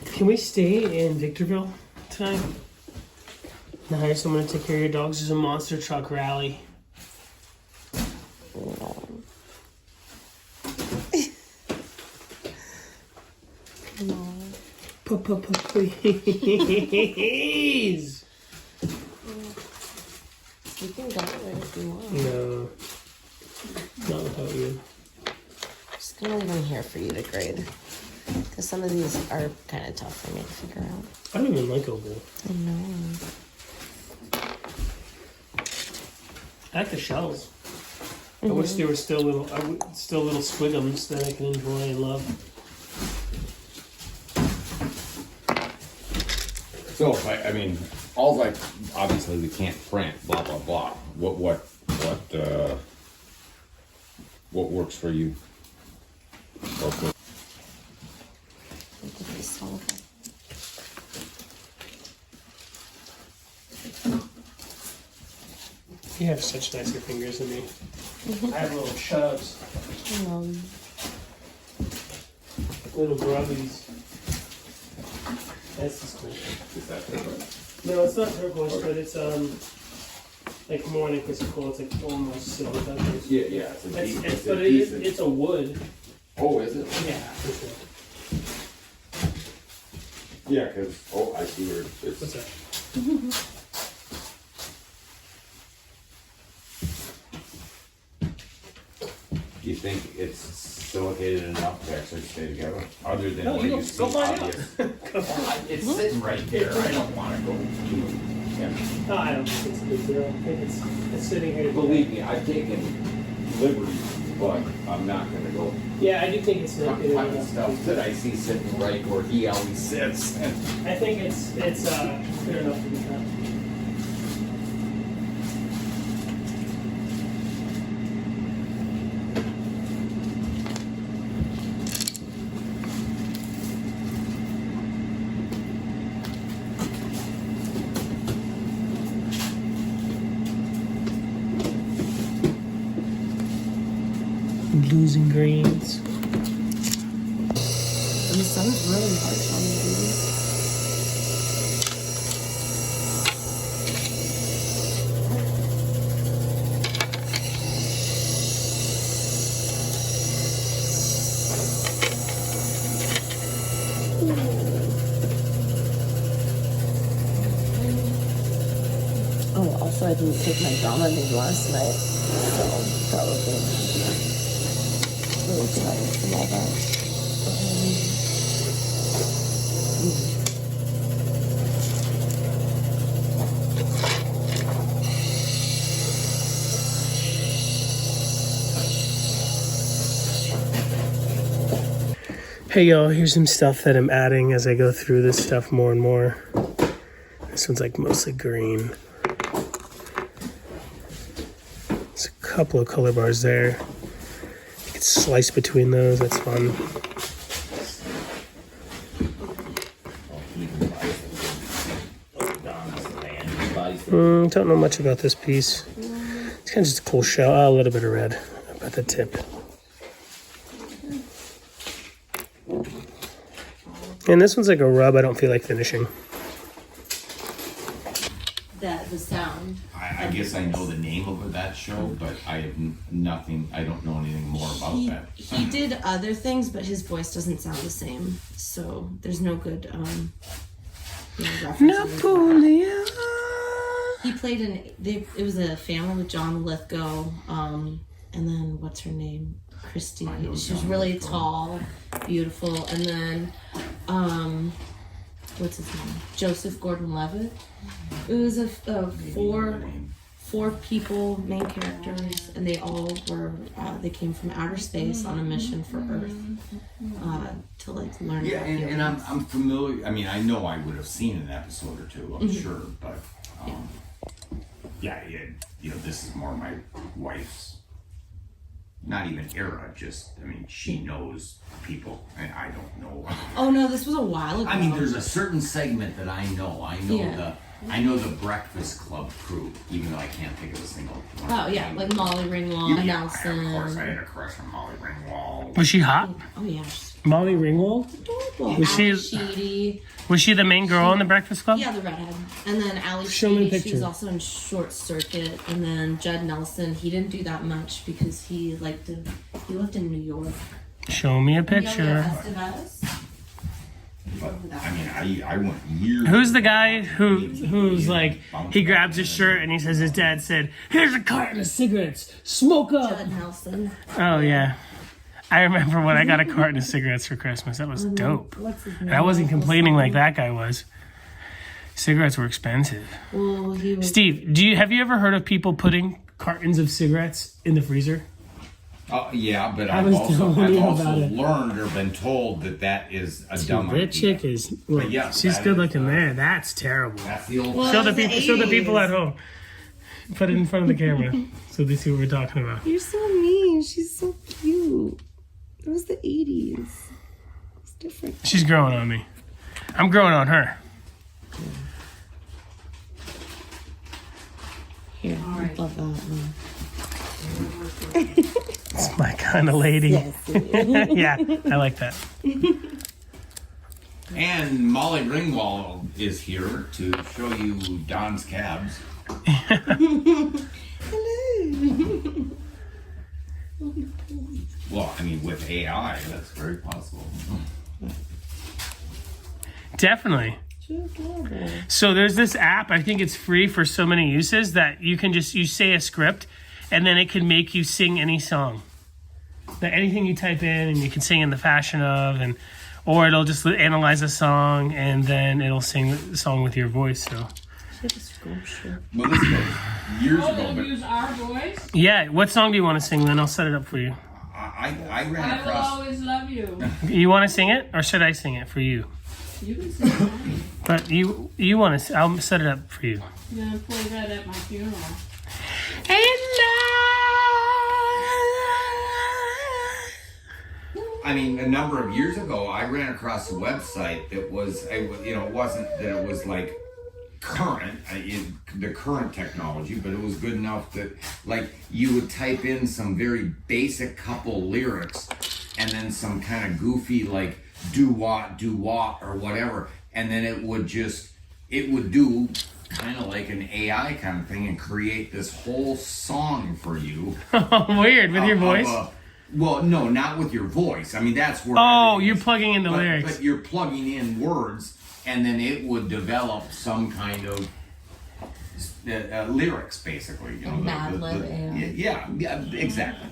can we stay in Victorville tonight? Now hire someone to take care of your dogs. There's a monster truck rally. No. No. Please. You can go there if you want. No. Not without you. I'm just gonna leave them here for you to grade. Because some of these are kind of tough for me to figure out. I don't even like Opal. I know. I like the shells. I wish they were still little squigums that I can enjoy and love. So, I mean, all like, obviously we can't print, blah, blah, blah. What works for you? Okay. You have such nicer fingers than me. I have little shoves. Little grubbies. That's just cool. Is that turquoise? No, it's not turquoise, but it's like more like it's cool. It's like almost silver touches. Yeah. It's a wood. Oh, is it? Yeah, for sure. Yeah, because, I see where it's... What's that? Do you think it's silicated enough to actually stay together? Other than No, what you you go see find obvious? out. It's sitting right there. I don't want to go. Yeah. No, I don't think it's a big deal. I think it's sitting here. Believe me, I've taken liberties, but I'm not going to go Yeah, I do think it's find enough. stuff that I see sitting right where he always sits. And I think it's fair enough to be cut. Blues and greens. And the sun's really harsh on me, baby. Oh, also I didn't take my Dominique last night, so probably really tired from all that. Hey y'all, here's some stuff that I'm adding as I go through this stuff more and more. This one's like mostly green. There's a couple of color bars there. You can slice between those, that's fun. Don't know much about this piece. It's kind of just a cool shell. Oh, a little bit of red at the tip. And this one's like a rub I don't feel like finishing. The sound. I guess I know the name of that show, but I have nothing, I don't know anything more about that. He did other things, but his voice doesn't sound the same. So there's no good references. Napoleon. He played it was a family with John Lithgow, and then what's her name? Christy. She was really tall, beautiful, and then what's his name? Joseph Gordon-Levitt. It was a four people, main characters, and they all were they came from outer space on a mission for Earth to like learn. Yeah, about and humans. I'm familiar. I mean, I know I would have seen an episode or two. I'm sure, but yeah, this is more my wife's. Not even era, just, I mean, she knows people, and I don't know. Oh no, this was a while ago. I mean, there's a certain segment that I know. Yeah. I know the Breakfast Club crew, even though I can't think of a single one. Oh yeah, like Molly Ringwald, Nelson. Of course, I had a crush on Molly Ringwald. Was she hot? Oh yeah. Molly Ringwald? Was she the main girl in the Breakfast Club? Yeah, the redhead. And then Ali Show me a Sheedy, she picture. was also in Short Circuit. And then Judd Nelson, he didn't do that much because he lived in New York. Show me a picture. But I mean, I went years. Who's the guy who's like, he grabs his shirt and he says his dad said, "Here's a carton of cigarettes, smoke up." Judd Nelson. Oh yeah, I remember when I got a carton of cigarettes for Christmas. That was dope. And I wasn't complaining like that guy was. Cigarettes were expensive. Well, he was. Steve, have you ever heard of people putting cartons of cigarettes in the freezer? Yeah, but I I've was also telling you about learned or been told that is a dumb idea. That chick is. Well, yeah, she's that good is, looking there. That's terrible. That's the old. Well, Show the it was people. Show the 80s. people at home. Put it in front of the camera so they see what we're talking about. You're so mean. She's so cute. It was the 80s. It's different. She's growing on me. I'm growing on her. Here, I love that one. It's my kind of lady. Yeah, I like that. And Molly Ringwald is here to show you Don's cabs. Hello. Well, I mean, with AI, that's very possible. Definitely. So there's this app, I think it's free for so many uses that you can you say a script and then it can make you sing any song. Like anything you type in and you can sing in the fashion of, or it'll just analyze a song and then it'll sing the song with your voice. So. Well, this was years ago, they'll but use our voice. Yeah, what song do you want to sing, Lynn? I'll set it up for you. I ran I will across. always love you. You want to sing it or should I sing it for you? You can sing mine. But you want to, I'll set it up for you. You're gonna play that at my funeral. I mean, a number of years ago, I ran across a website that was, it wasn't that it was like current, the current technology, but it was good enough that, like, you would type in some very basic couple lyrics and then some kind of goofy, like, do what, or whatever, and then it would do kind of like an AI kind of thing and create this whole song for you. Weird, with your voice? Well, no, not with your voice. I mean, that's where. Oh, you're plugging in the lyrics. But you're plugging in words, and then it would develop some kind of lyrics, basically. You know, Mad Lib. Yeah, exactly.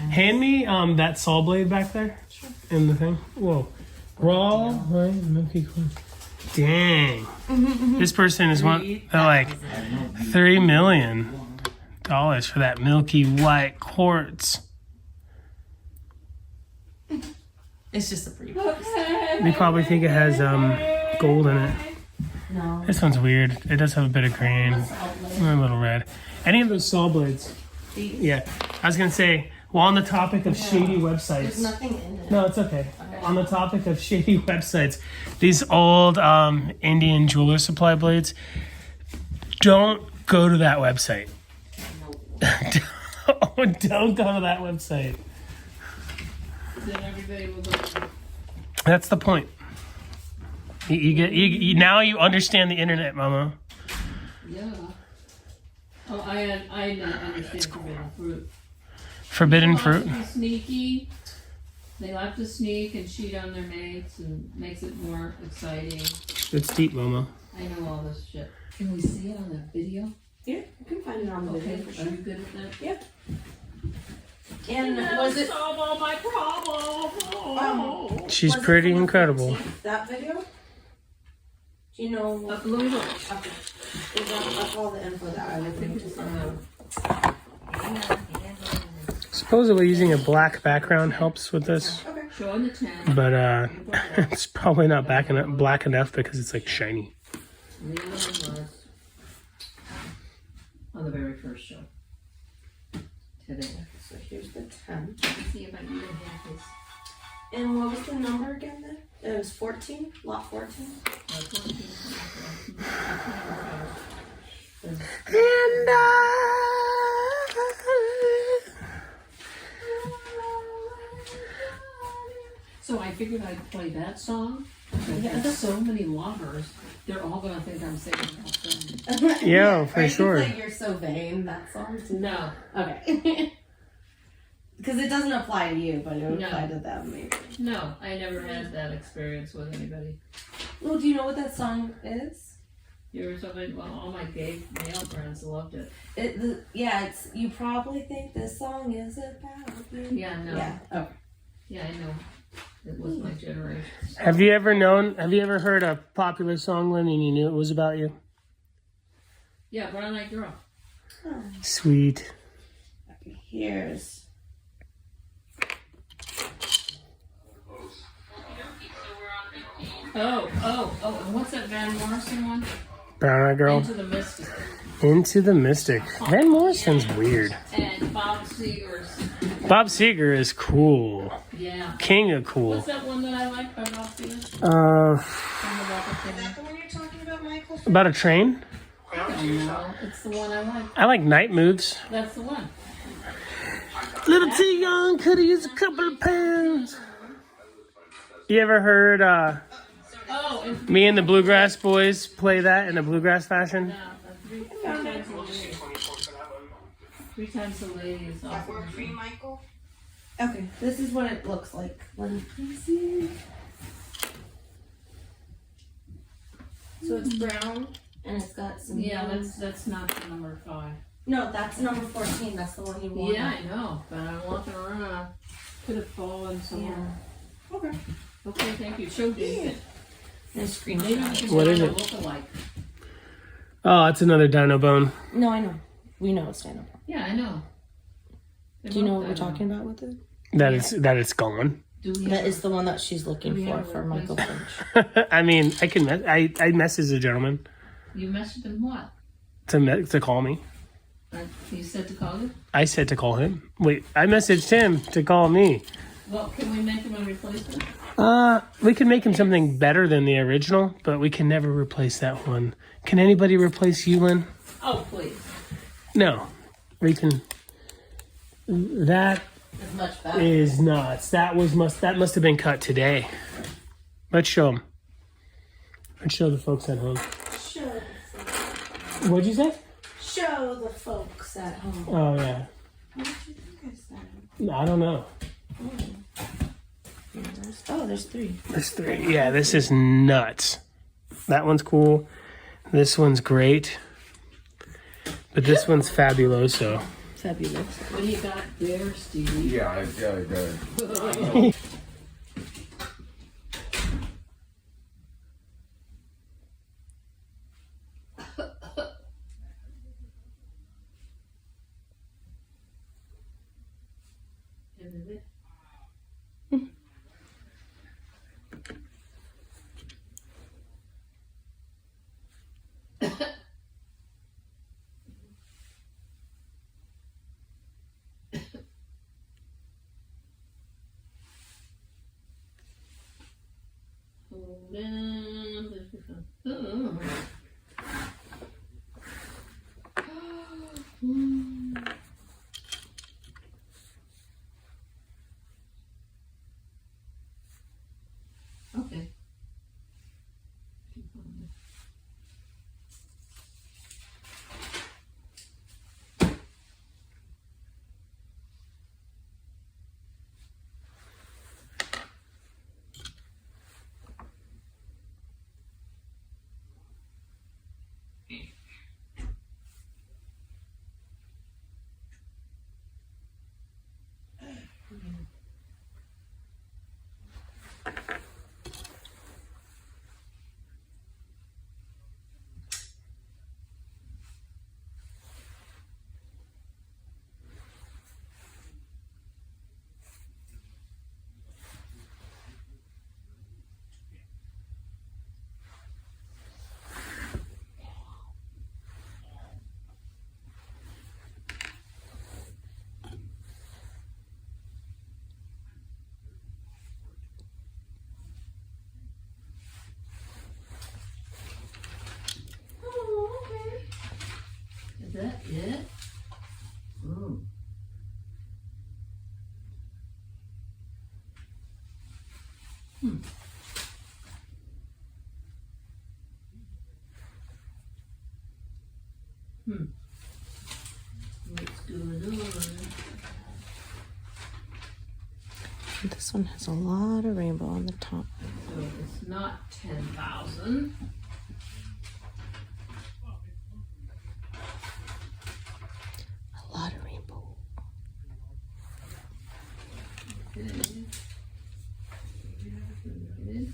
Hand me that saw blade back there in the thing. Whoa. Raw, right? Milky Queen. Dang. This person is they're like $3 million for that milky white quartz. It's just a pretty. They probably think it has gold in it. No. This one's weird. It does have a bit of green, a little red. Any of those saw blades? Yeah. I was gonna say, well, on the topic of shady websites. There's nothing in it. No, it's okay. On the topic of shady websites, these old Indian jeweler supply blades, don't go to that website. Don't go to that website. Then everybody will go. That's the point. You now you understand the internet, Mama. Yeah. Oh, I understand forbidden fruit. Forbidden People fruit. like to be sneaky. They like to sneak and cheat on their mates and makes it more exciting. It's deep, Mama. I know all this shit. Can we see it on the video? Yeah, you can find it on the Okay, video for are sure. you good at that? Yep. And was it solve all my problems? She's pretty incredible. that video? Do you know? Let me look. Okay. That's all the info that I would think to Supposedly using a black background helps with this, Showing the 10. but it's probably not black enough because it's like shiny. The 11 was on the very first show. Today. So here's the 10. Let's see if I can get this. And what was the number again then? It was 14? Lot 14? So So I figured I'd play that song. There's so many lovers. They're all gonna think I'm singing that song. Yeah, for sure. Like You're So Vain, that song too. No. Okay. Because it doesn't apply to you, but it would No. apply to them maybe. No, I never had that experience with anybody. Well, do you know what that song is? You were something, well, all my gay male friends loved it. It's you probably think this song is about you. Yeah, no. Yeah. Okay. Yeah, I know. It was my generation. Have you ever heard a popular song, Lynn, and you knew it was about you? Yeah, Brown Eyed Girl. Sweet. Okay, here's. Oh, and what's that Van Morrison one? Brown Eyed Girl. Into the Mystic. Into the Mystic. Van Morrison's weird. And Bob Seger's. Bob Seger is cool. Yeah. King of cool. What's that one that I like by Bob Seger? Is that the one you're talking about, Michael? About a train? No, it's the one I like. I like Night Moves. That's the one. Little too young, could've used a couple of pounds. You ever heard Oh, and me and the Bluegrass Boys play that in a bluegrass fashion? three times a lady. 3 times a lady is awesome. Work for you, Michael? Okay, this is what it looks like. Let me see. So it's brown and it's got some. Yeah, that's not the number 5. No, that's number 14. That's the one you want. Yeah, I know, but I'm walking around. Could have fallen somewhere. Okay. Okay, thank you. Show David. Nice Maybe we screenshot. can What is find a it? look-alike. Oh, it's another dino bone. No, I know. We know it's stand up. Yeah, I know. Do you know what we're talking about with it? That it's gone. Do we That have is the one that she's looking We for have a for Michael replacement. Finch. I mean, I can. I messaged the gentleman You messaged him what? to call me. You said to call you? I said to call him. Wait, I messaged him to call me. Well, can we make him a replacement? We can make him something better than the original, but we can never replace that one. Can anybody replace you, Lynn? Oh, please. No. We can. That It's much better. is nuts. That must have been cut today. Let's show them. Let's show the folks at home. What'd you say? Show the folks at home. Oh yeah. What did you think I said? I don't know. There's 3. There's 3. Yeah, this is nuts. That one's cool. This one's great. But this one's fabuloso. Fabulous. What do you got there, Stevie? Yeah, it's good. Okay. This one has a lot of rainbow on the top. So it's not 10,000. A lot of rainbow. Good. Good.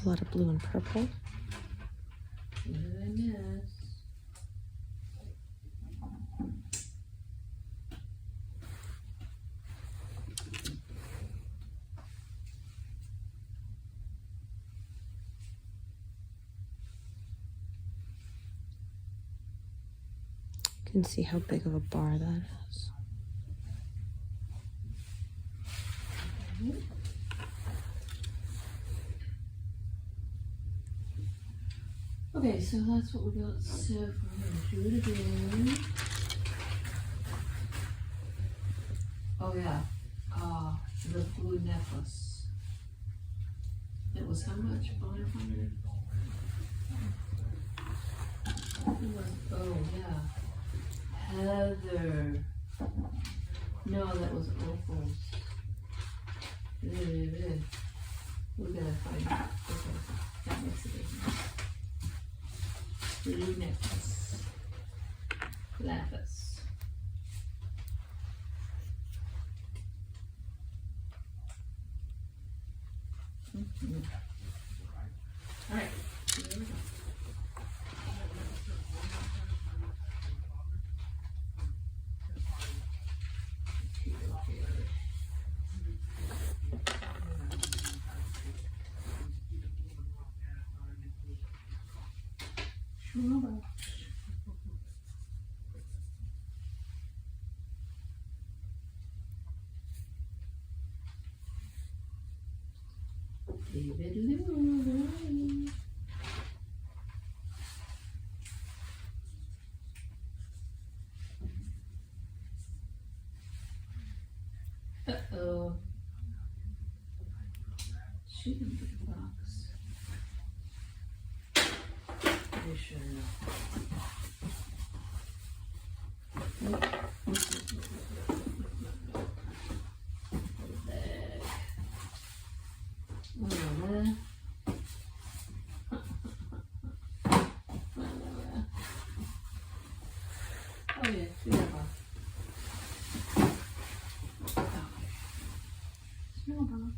A lot of blue and purple. What did I miss? You can see how big of a bar that is. Okay, so that's what we got. So I'm gonna do it again. Oh yeah, the blue necklace. It was how much? 500. Oh yeah, Heather. No, that was Opal's. We gotta find it. Okay, that makes a difference. Blue necklace. Lapis. Alright, here we go. David Louis. Uh-oh. She didn't get a box. You sure Oh yeah, we have a small box.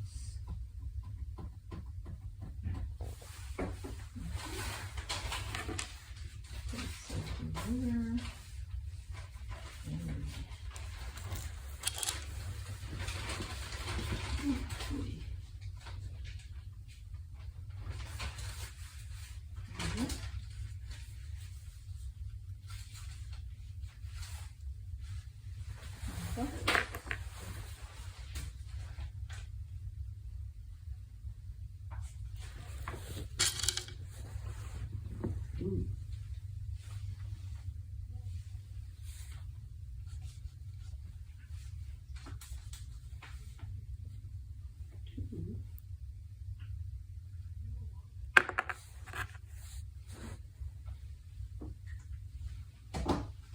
Put something here.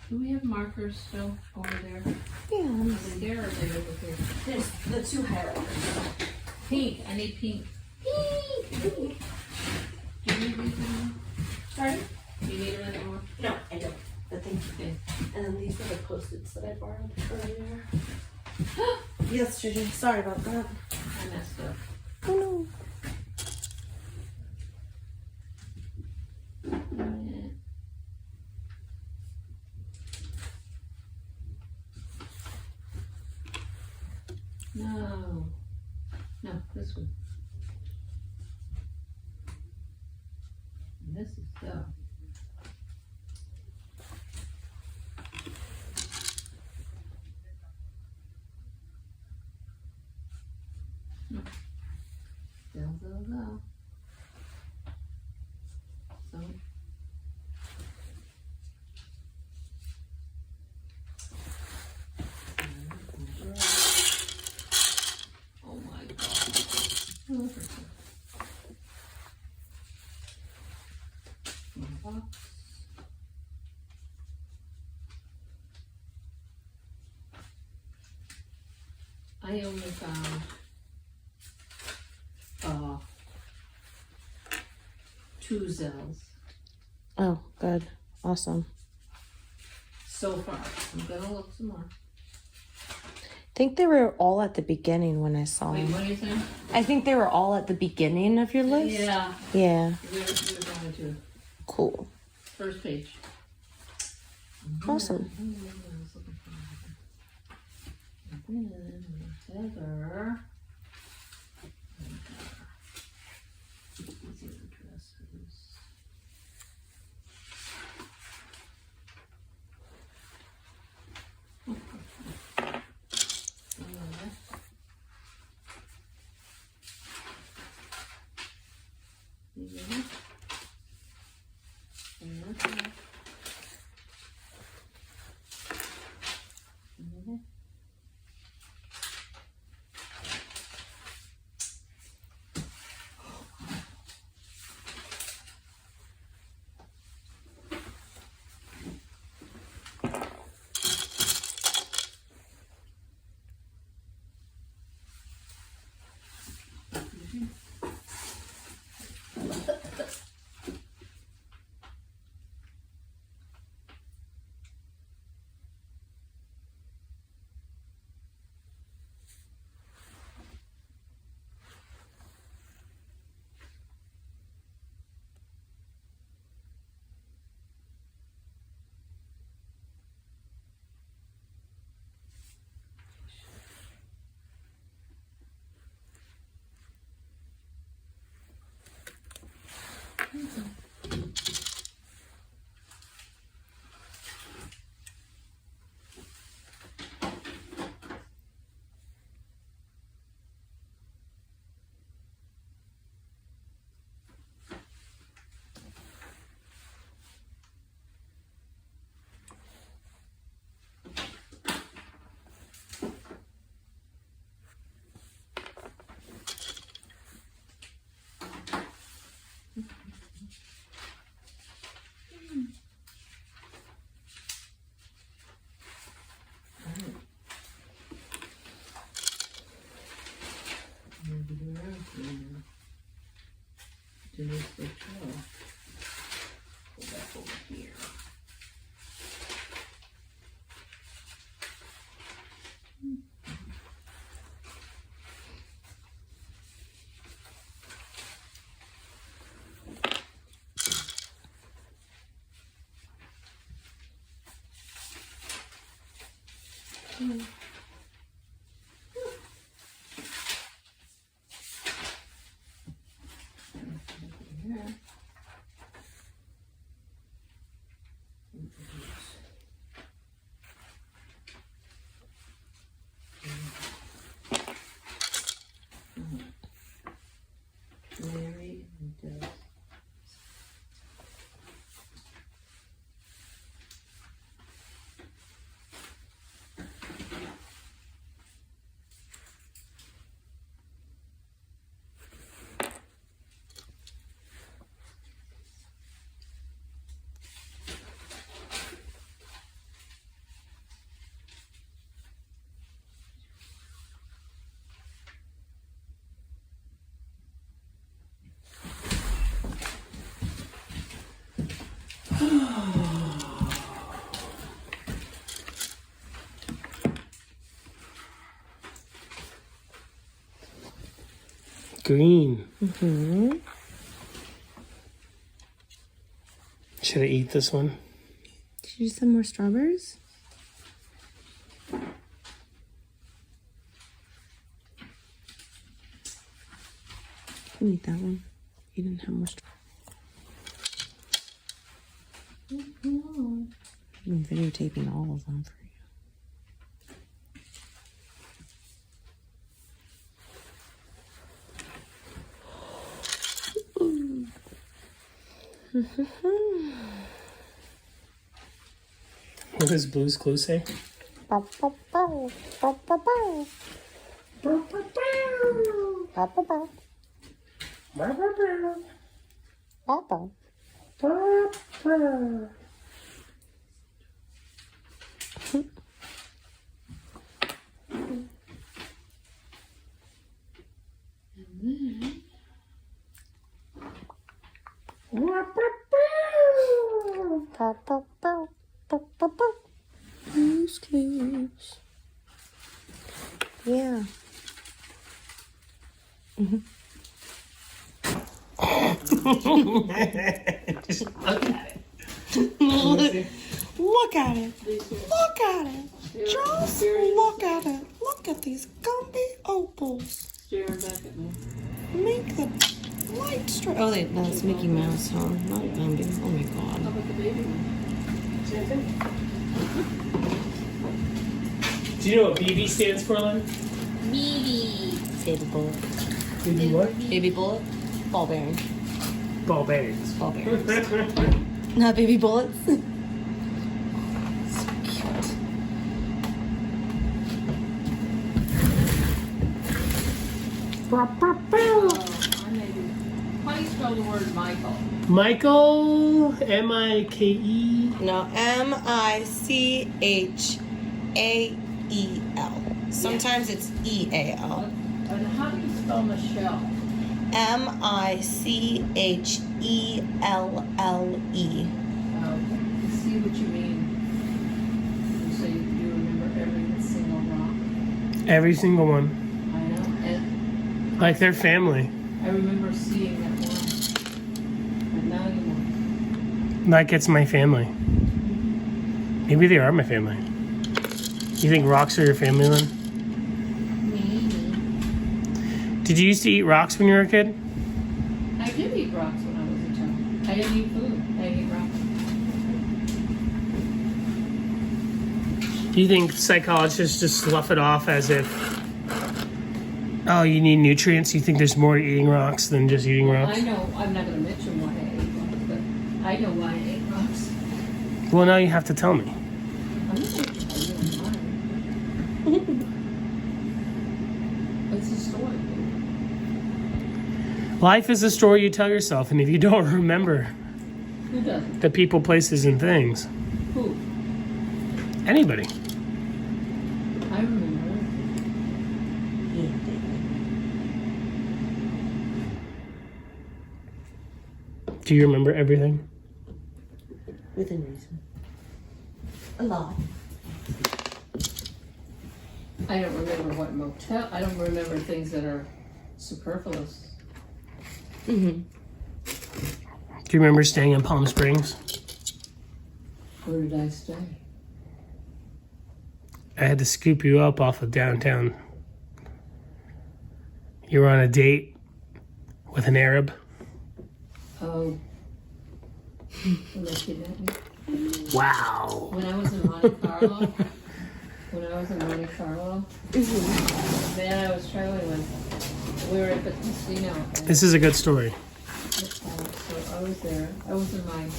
Do we have markers still over there? Yeah. Are they there or are they over here? There's the two highlighters. Pink. I need pink. Pink. Do you need these anymore? Sorry? Do you need them anymore? No, I don't. But thank you. Okay. And then these are the Post-its that I borrowed earlier. Yesterday. Sorry about that. I messed up. Oh no. No. No, this one. And this is the. Go. So. Oh my god. Box. I only found, 2 Zells Oh, good. Awesome. so far. I'm gonna look some more. I think they were all at the beginning when I saw Wait, them. what do you think? I think they were all at the beginning of your list. Yeah, Yeah. we're going to. Cool. First page. Awesome. Heather. These are dresses. Denise Lachelle. Go back over here. Mary and Des. Green. Mm-hmm. Should I eat this one? Did you do some more strawberries? You can eat that one. You didn't have more strawberries. I'm videotaping all of them for you. What does Blue's Clues say? Blue's Clues. Yeah. Just look at it. Look at it. Look at it. Just look at it. Look at these Gumby opals. Staring back at me. Make the light straight. Oh, that's Mickey Mouse, huh? Not Gumby. Oh my How god. about the baby one? Same thing. Do you know what BB stands for, Lynn? Baby bullet. BB what? Baby bullet. Ball bearing. Ball bearings. Ball bearings. Not baby bullets. So cute. Oh, I maybe. How do you spell the word Michael? Michael, M-I-K-E. No, M-I-C-H-A-E-L. Sometimes it's E-A-L. And how do you spell Michelle? M-I-C-H-E-L-L-E. I see what you mean. You say you remember every single rock. Every single one. I know. And Like their family. I remember seeing that one. But now you won't. Like it's my family. Maybe they are my family. You think rocks are your family, Lynn? Maybe. Did you used to eat rocks when you were a kid? I did eat rocks when I was a child. I didn't eat food. I ate rocks. Do you think psychologists just slough it off as if, oh, you need nutrients? You think there's more to eating rocks than just eating rocks? I know. I'm not going to mention why I ate rocks, but I know why I ate rocks. Well, now you have to tell me. I'm not going to tell you why. It's a story. Life is a story you tell yourself, and if you don't remember Who doesn't? the people, places, and things, Who? anybody. I remember. Do you remember everything? Within reason. A lot. I don't remember what motel. I don't remember things that are superfluous. Mm-hmm. Do you remember staying in Palm Springs? Where did I stay? I had to scoop you up off of downtown. You were on a date with an Arab. Oh. When they kidnapped me. Wow. When I was in Monte Carlo. The man I was traveling with, we were at the casino. And, This is a good story. so I was there. I was in my.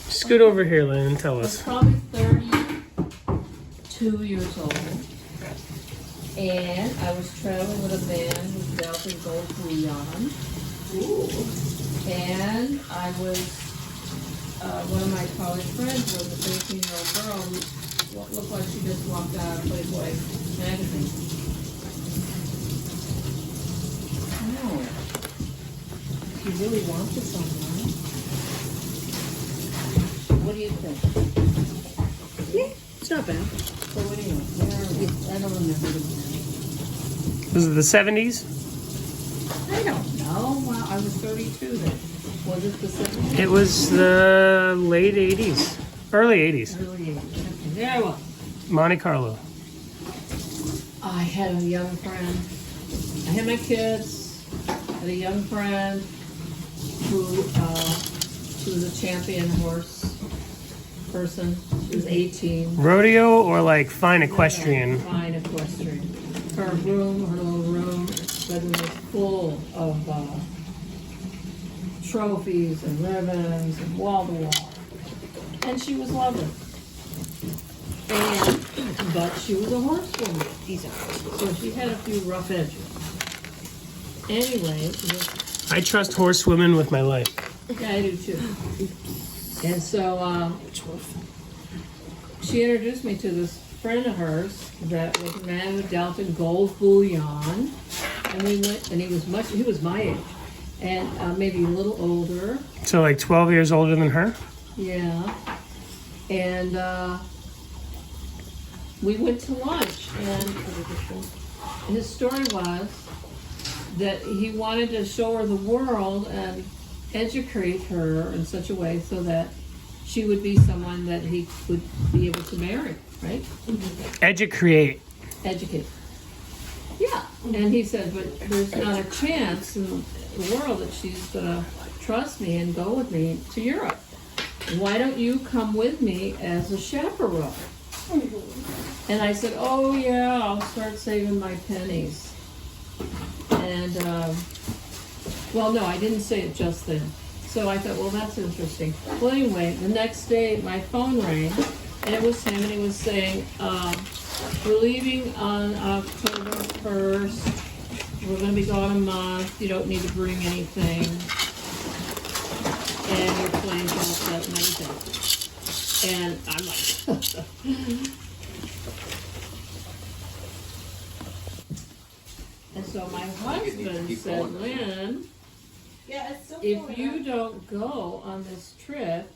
Scoot over here, Lynn, and tell I was us. probably 32 years old. And I was traveling with a man who dealt in gold bullion. And I was, one of my college friends was a 13-year-old girl who looked like she just walked out of Playboy magazine. No. If you really wanted someone, what do you think? Yeah, it's not bad. So anyway, I don't remember the name. Was it the 70s? I don't know. Well, I was 32 then. Was it the 70s? It was the late 80s. Early 80s. Early 80s. Okay, there I was. Monte Carlo. I had a young friend. I had my kids. I had a young friend who, she was a champion horse person. She was 18. Rodeo or like fine equestrian? Fine equestrian. Her room, her little room, bedroom was full of trophies and ribbons and wall to wall. And she was lovely. But she was a horsewoman. So she had a few rough edges. Anyway, I trust horsewomen with my life. yeah, I do too. And so she introduced me to this friend of hers that was a man who dealt in gold bullion. And we went, and he was my age, and maybe a little older. So like 12 years older than her? Yeah. And we went to lunch, and his story was that he wanted to show her the world and educate her in such a way so that she would be someone that he would be able to marry, right? Educate. Educate. Yeah. And he said, but there's not a chance in the world that she's gonna trust me and go with me to Europe. Why don't you come with me as a chaperone? And I said, oh yeah, I'll start saving my pennies. And, well, no, I didn't say it just then. So I thought, well, that's interesting. Well, anyway, the next day my phone rang, and it was him, and he was saying, we're leaving on October 1st. We're going to be gone a month. You don't need to bring anything. And your plane's all set and everything. And I'm like, and so my husband said, Lynn, if you don't go on this trip,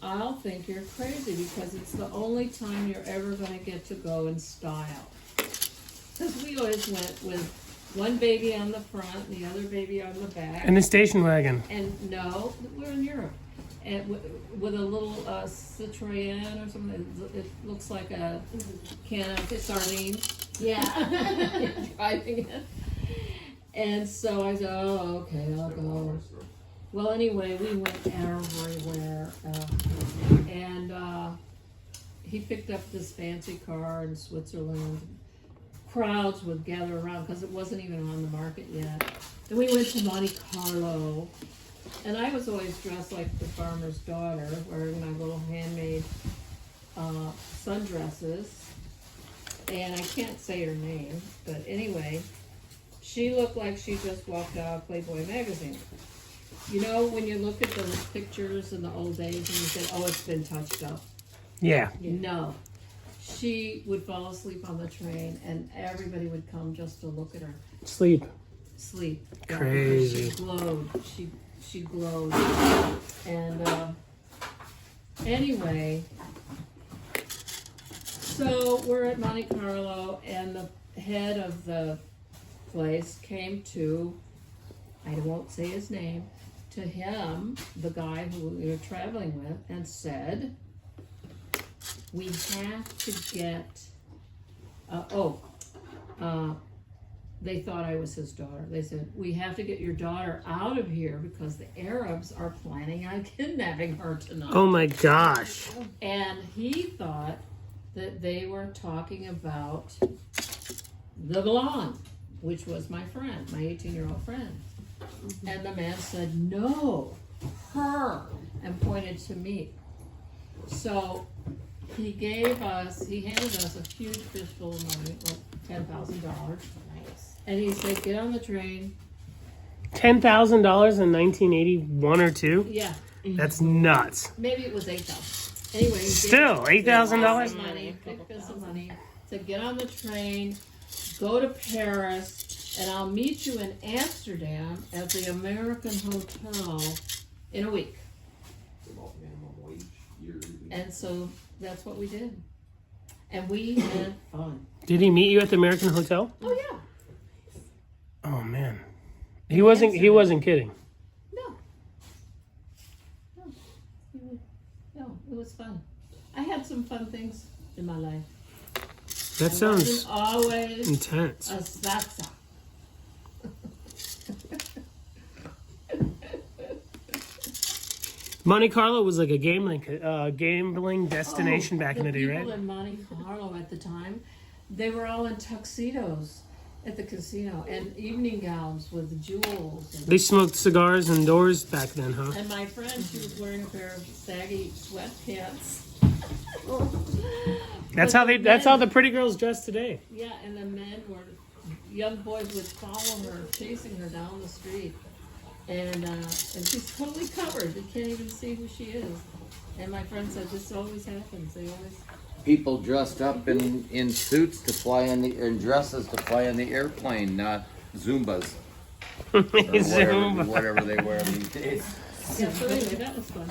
I'll think you're crazy because it's the only time you're ever going to get to go in style. Because we always went with one baby on the front and the other baby on the back. In the station wagon. And no, we're in Europe. And with a little Citroën or something. It looks like a can of sardines. Yeah. Driving it. And so I said, oh, okay, I'll go. Well, anyway, we went everywhere. And he picked up this fancy car in Switzerland. Crowds would gather around because it wasn't even on the market yet. Then we went to Monte Carlo. And I was always dressed like the farmer's daughter, wearing my little handmade sundresses. And I can't say her name, but anyway, she looked like she just walked out of Playboy magazine. You know, when you look at those pictures in the old days and you say, oh, it's been touched up. Yeah. No. She would fall asleep on the train and everybody would come just to look at her. Sleep. Yeah, Crazy. she glowed. She glowed. And anyway, so we're at Monte Carlo and the head of the place came to, I won't say his name, to him, the guy who we were traveling with, and said, we have to get, they thought I was his daughter. They said, we have to get your daughter out of here because the Arabs are planning on kidnapping her tonight. Oh my gosh. And he thought that they were talking about the blonde, which was my friend, my 18-year-old friend. And the man said, no, her, and pointed to me. So he handed us a huge fistful of money, like $10,000. Nice. And he said, get on the train. $10,000 in 1981 or 2? Yeah. That's nuts. Maybe it was $8,000. Anyway. Still, $8,000? Money, big fist of money. Said, get on the train, go to Paris, and I'll meet you in Amsterdam at the American Hotel in a week. And so that's what we did. And we had fun. Did he meet you at the American Hotel? Oh yeah. Oh man. He wasn't kidding. No. No, it was fun. I had some fun things in my life. That sounds always intense. a salsa. Monte Carlo was like a gambling destination back in the day, right? People in Monte Carlo at the time, they were all in tuxedos at the casino and evening gowns with jewels. They smoked cigars indoors back then, huh? And my friend, she was wearing a pair of saggy sweatpants. That's how the pretty girls dress today. Yeah, and the men were, young boys would follow her, chasing her down the street. And she's totally covered. You can't even see who she is. And my friend said, this always happens. They always... People dressed up in suits to fly in and dresses to fly in the airplane, not Zumbas. Or Zumba. whatever they wear these days. Yeah, so anyway, that was fun.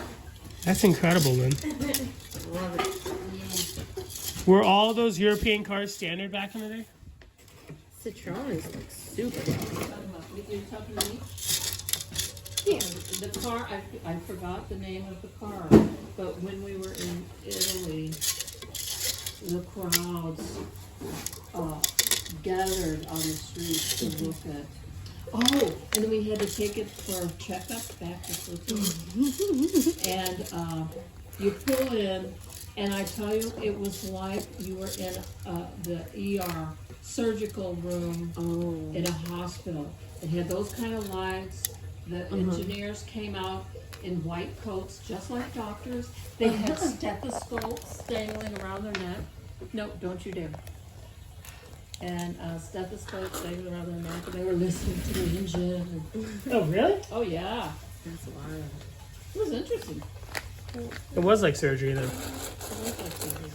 That's incredible, Lynn. Love it. Were all those European cars standard back in the day? Citroen's like super. You're talking to me? Yeah. The car, I forgot the name of the car, but when we were in Italy, the crowds gathered on the streets to look at. Oh, and then we had to take it for a checkup back to Switzerland. And you pull in, and I tell you, it was like you were in the ER surgical room in a hospital. It had those kind of lights. The engineers came out in white coats, just like doctors. They had stethoscopes dangling around their neck. No, don't you dare. And stethoscopes dangling around their neck, and they were listening to the engine. Oh, really? Oh yeah, That's wild. it was interesting. It was like surgery then. It was like surgery.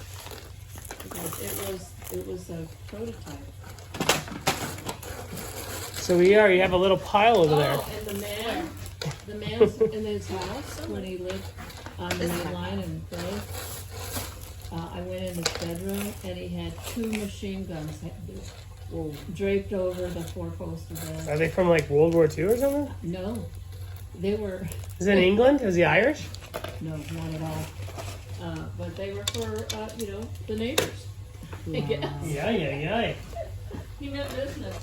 It was a prototype. So we are. You have a little pile over there. Oh, and the man's in his house when he lived on the main line in Philly. I went in his bedroom and he had 2 machine guns draped over the 4-poster bed. Are they from like World War II or something? No, they were. Is it in England? Is he Irish? No, not at all. But they were for the neighbors. I guess. Yeah. He meant business.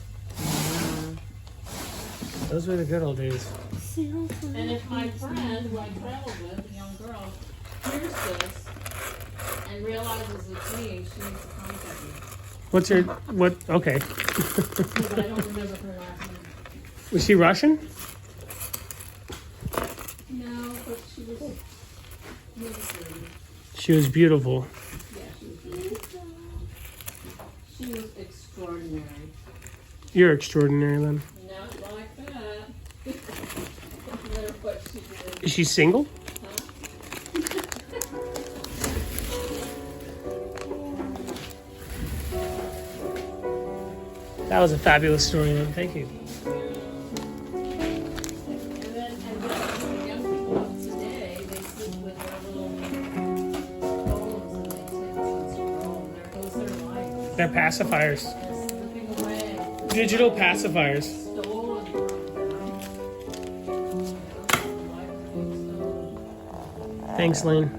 Those were the good old days. And if my friend who I traveled with, a young girl, hears this and realizes it's me, she needs to contact me. What's her, what, okay. Because I don't remember her last name. Was she Russian? No, but she was She was beautiful. yeah, she was beautiful. She was extraordinary. You're extraordinary, then. Not like that. No matter what she did. Is she single? That was a fabulous story, then. Thank you. And then the young people of today, they sleep with their little phones and they take and scroll. There goes their life. They're pacifiers. They're slipping away. Digital pacifiers. Stolen from them. Life being stolen. Thanks, Lane.